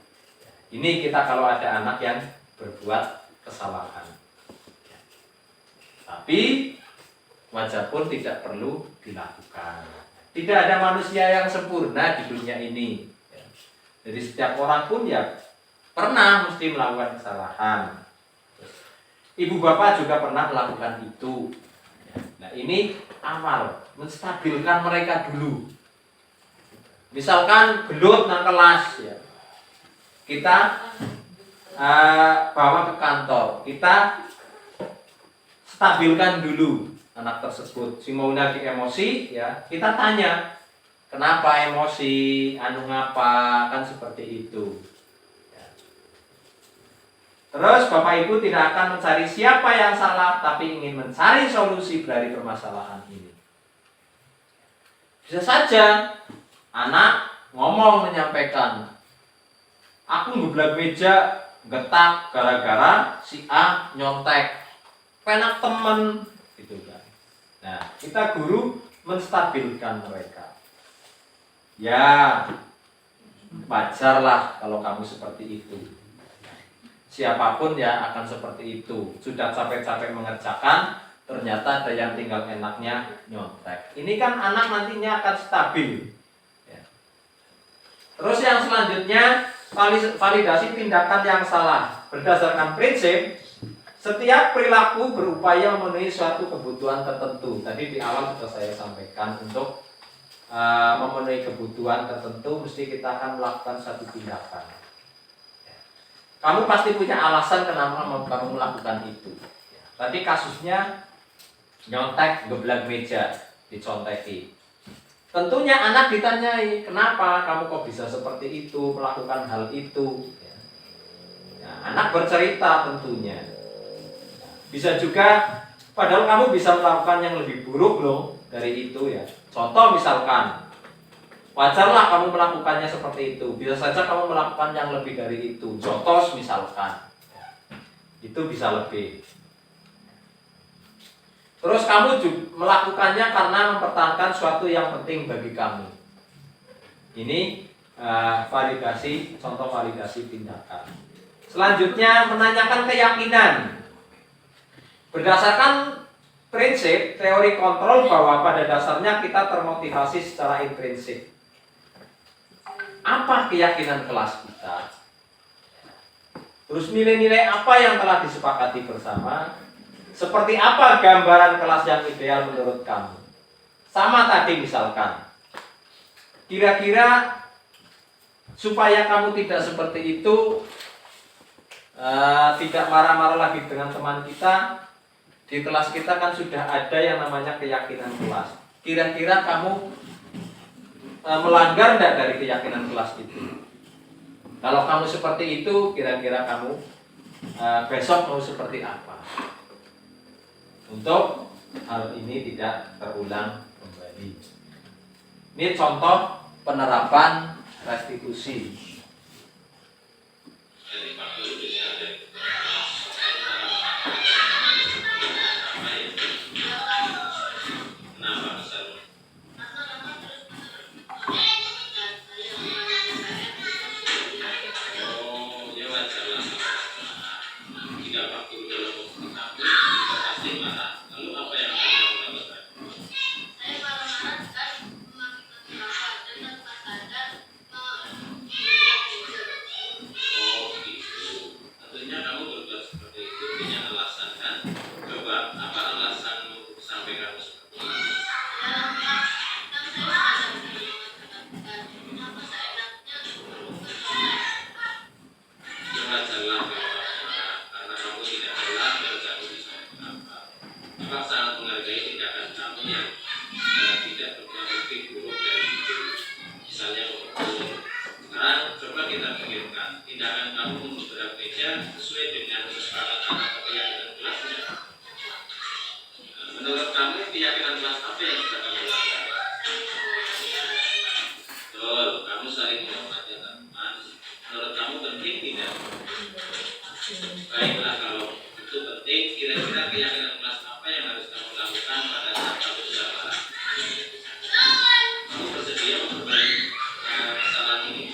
Ini kita kalau ada anak yang berbuat kesalahan. Tapi wajar pun tidak perlu dilakukan. Tidak ada manusia yang sempurna di dunia ini. Jadi setiap orang pun ya pernah mesti melakukan kesalahan. Ibu bapak juga pernah melakukan itu. Nah, ini awal, menstabilkan mereka dulu. Misalkan gelut nang kelas, ya, kita bawa ke kantor, kita stabilkan dulu anak tersebut. Si mau lagi emosi, ya, kita tanya, kenapa emosi, anu ngapa, kan seperti itu. Ya. Terus bapak ibu tidak akan mencari siapa yang salah, tapi ingin mencari solusi dari permasalahan ini. Bisa saja anak ngomong menyampaikan, aku ngeblak meja getak gara-gara si A nyontek, penak temen, gitu kan. Nah, kita guru menstabilkan mereka. Ya, wajarlah kalau kamu seperti itu. Siapapun ya akan seperti itu. Sudah capek-capek mengerjakan, ternyata ada yang tinggal enaknya nyontek. Ini kan anak nantinya akan stabil. Terus yang selanjutnya, validasi tindakan yang salah. Berdasarkan prinsip, setiap perilaku berupaya memenuhi suatu kebutuhan tertentu. Tadi di awal sudah saya sampaikan, untuk memenuhi kebutuhan tertentu mesti kita akan melakukan satu tindakan. Kamu pasti punya alasan kenapa kamu melakukan itu. Tadi kasusnya nyontek, geblak meja, diconteki. Tentunya anak ditanyai, kenapa kamu kok bisa seperti itu, melakukan hal itu. Nah, anak bercerita tentunya. Bisa juga, padahal kamu bisa melakukan yang lebih buruk loh dari itu, ya. Contoh misalkan, wajarlah kamu melakukannya seperti itu. Bisa saja kamu melakukan yang lebih dari itu. Contoh misalkan, itu bisa lebih. Terus kamu juga melakukannya karena mempertahankan suatu yang penting bagi kamu. Ini validasi, contoh validasi tindakan. Selanjutnya, menanyakan keyakinan. Berdasarkan prinsip teori kontrol bahwa pada dasarnya kita termotivasi secara intrinsik. Apa keyakinan kelas kita? Terus nilai-nilai apa yang telah disepakati bersama? Seperti apa gambaran kelas yang ideal menurut kamu? Sama tadi misalkan, kira-kira supaya kamu tidak seperti itu, tidak marah-marah lagi dengan teman kita, di kelas kita kan sudah ada yang namanya keyakinan kelas. Kira-kira kamu melanggar tidak dari keyakinan kelas itu? Kalau kamu seperti itu, kira-kira kamu besok mau seperti apa? Untuk hal ini tidak terulang kembali. Ini contoh penerapan restitusi. tindakan kamu yang tidak berpotensi buruk dari itu, misalnya memukul. Sekarang coba kita pikirkan, tindakan kamu menabrak meja sesuai dengan kesepakatan atau keyakinan kelas tidak? Menurut kamu keyakinan kelas apa yang sudah kamu lakukan? Betul, kamu saling menghormati teman. Menurut kamu penting tidak? Baiklah, kalau itu penting, kira-kira keyakinan kelas apa yang harus kamu lakukan pada saat kamu sudah marah? Kamu bersedia memperbaiki masalah ini?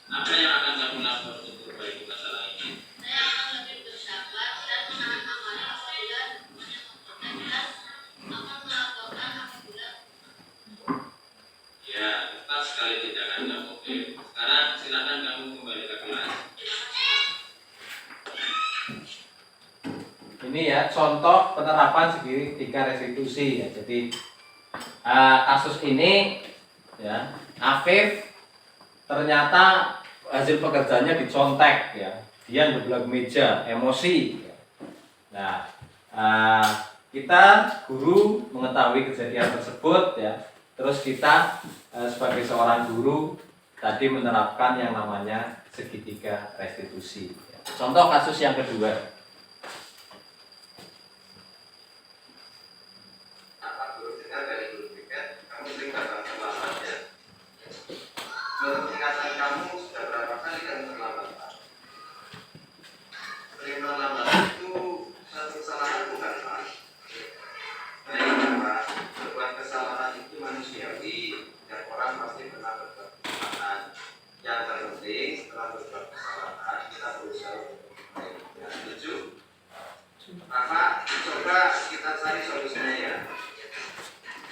Apa yang akan kamu lakukan untuk memperbaiki masalah ini? Saya akan lebih bersabar dan menahan amarah apabila kelas akan melakukan apabila. Ya, tepat sekali tindakan kamu. Oke, sekarang silakan kamu kembali ke kelas. Ini ya contoh penerapan segitiga restitusi ya. Jadi kasus ini ya, Afif ternyata hasil pekerjaannya dicontek ya, dia ngeblok meja, emosi ya. Nah, kita guru mengetahui kejadian tersebut ya, terus kita sebagai seorang guru tadi menerapkan yang namanya segitiga restitusi ya. Contoh kasus yang kedua, menurut ingatan kamu sudah berapa kali kamu terlambat, Pak? Sering terlambat itu satu kesalahan bukan, Pak? Baiklah, Pak, berbuat kesalahan itu manusiawi, dan orang pasti pernah berbuat kesalahan. Yang terpenting setelah berbuat kesalahan kita berusaha untuk memperbaiki. Ya, setuju? Pak, coba kita cari solusinya ya.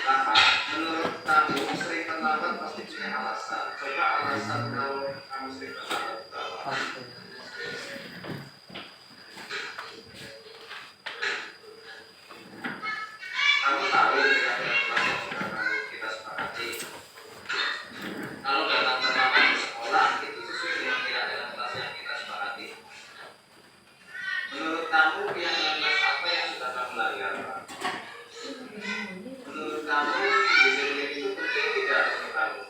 Pak, menurut kamu sering terlambat pasti punya alasan. Coba alasan kalau kamu sering terlambat itu apa? Kamu tahu kira-kira kelas yang sudah kita sepakati. Kalau datang terlambat di sekolah itu sesuai dengan kira-kira kelas yang kita sepakati. Menurut kamu keyakinan kelas apa yang sudah kamu langgar, Pak? Menurut kamu disiplin itu penting tidak untuk kamu?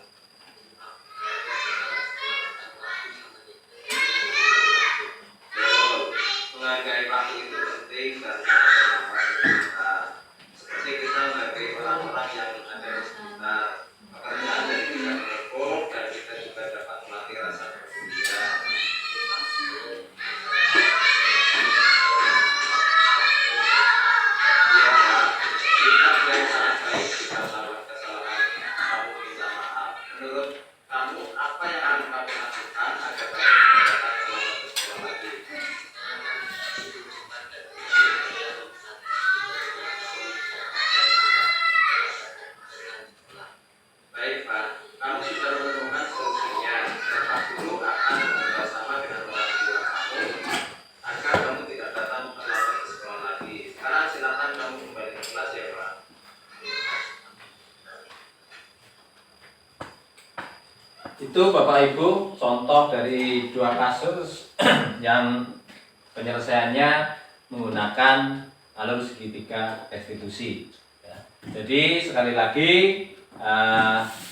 Betul, menghargai waktu itu penting karena kita seperti kita menghargai orang-orang yang ada di sekitar, pekerjaan dari kita menerbok dan kita juga dapat melatih rasa kepedulian. Menurut kamu apa yang harus kamu lakukan agar kamu tidak terlambat ke sekolah lagi? Baik, Pak, kamu sudah menemukan solusinya dan Pak Guru akan bekerjasama dengan orang tua kamu agar kamu tidak datang terlambat ke sekolah lagi. Sekarang silakan kamu kembali ke kelas ya, Pak. Itu Bapak Ibu contoh dari dua kasus yang penyelesaiannya menggunakan alur segitiga restitusi ya. Jadi sekali lagi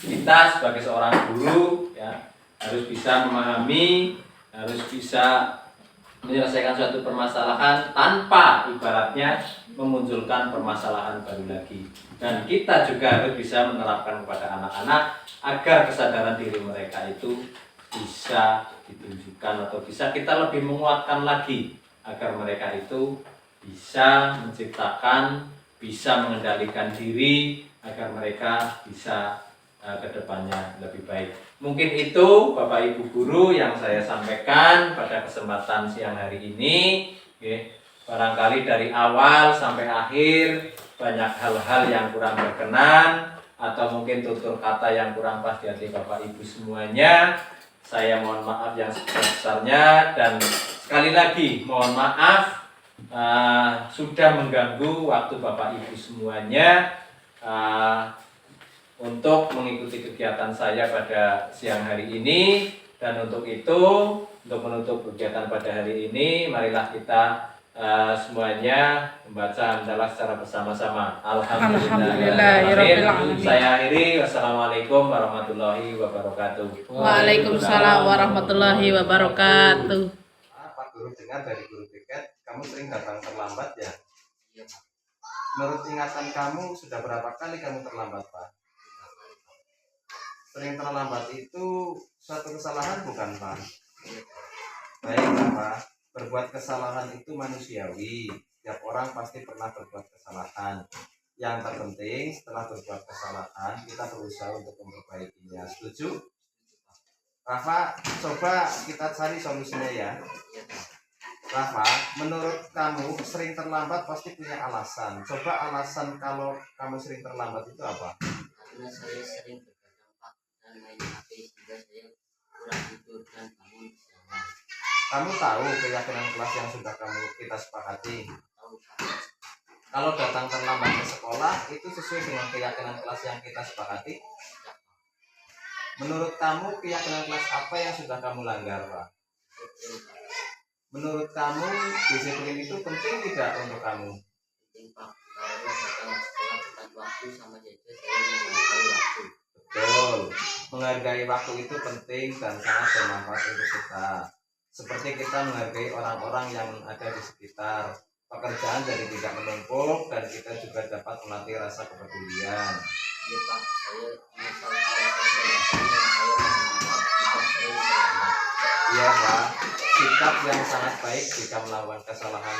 kita sebagai seorang guru ya, harus bisa memahami, harus bisa menyelesaikan suatu permasalahan tanpa ibaratnya memunculkan permasalahan baru lagi. Dan kita juga harus bisa menerapkan kepada anak-anak agar kesadaran diri mereka itu bisa ditunjukkan atau bisa kita lebih menguatkan lagi agar mereka itu bisa menciptakan, bisa mengendalikan diri agar mereka bisa kedepannya lebih baik. Mungkin itu Bapak Ibu Guru yang saya sampaikan pada kesempatan siang hari ini. Oke. Barangkali dari awal sampai akhir banyak hal-hal yang kurang berkenan atau mungkin tutur kata yang kurang pas di hati Bapak Ibu semuanya. Saya mohon maaf yang sebesar-besarnya dan sekali lagi mohon maaf sudah mengganggu waktu Bapak Ibu semuanya untuk mengikuti kegiatan saya pada siang hari ini. Dan untuk itu, untuk menutup kegiatan pada hari ini, marilah kita semuanya membaca hamdalah secara bersama-sama. Alhamdulillahirabbil alamin. Saya akhiri. Wassalamualaikum warahmatullahi wabarakatuh. Waalaikumsalam warahmatullahi wabarakatuh. Pak Guru dengar dari Guru Piket, kamu sering datang terlambat ya? Iya, Pak. Menurut ingatan kamu, sudah berapa kali kamu terlambat, Pak? Sering terlambat itu suatu kesalahan bukan, Pak? Baik, Pak. Berbuat kesalahan itu manusiawi. Setiap orang pasti pernah berbuat kesalahan. Yang terpenting setelah berbuat kesalahan, kita berusaha untuk memperbaikinya. Setuju? Rafa, coba kita cari solusinya ya. Rafa, menurut kamu sering terlambat pasti punya alasan. Coba alasan kalau kamu sering terlambat itu apa? Karena saya sering begadang Pak dan main HP sehingga saya kurang tidur dan bangun siangan. Kamu tahu keyakinan kelas yang sudah kita sepakati? Tahu Pak? Kalau datang terlambat ke sekolah itu sesuai dengan keyakinan kelas yang kita sepakati? Menurut kamu keyakinan kelas apa yang sudah kamu langgar, Pak? Menurut kamu disiplin itu penting tidak untuk kamu? Penting Pak, karena datang sekolah tepat waktu sama jaga saya menghargai waktu. Betul, menghargai waktu itu penting dan sangat bermanfaat untuk kita. Seperti kita menghargai orang-orang yang ada di sekitar. Pekerjaan jadi tidak menumpuk dan kita juga dapat melatih rasa kepedulian. Iya Pak, saya menyesal saya selamat. Iya Pak, sikap yang sangat baik jika melakukan kesalahan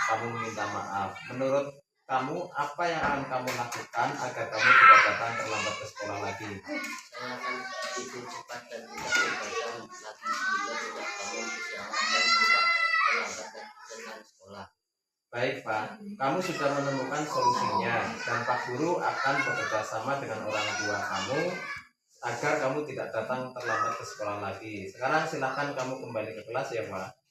kamu meminta maaf. Menurut kamu apa yang akan kamu lakukan agar kamu tidak datang terlambat ke sekolah lagi? Saya akan tidur cepat dan tidak begadang lagi sehingga tidak bangun kesiangan dan tidak terlambat ke sekolah. Baik Pak, kamu sudah menemukan solusinya dan Pak Guru akan bekerja sama dengan orang tua kamu agar kamu tidak datang terlambat ke sekolah lagi. Sekarang silakan kamu kembali ke kelas ya Pak.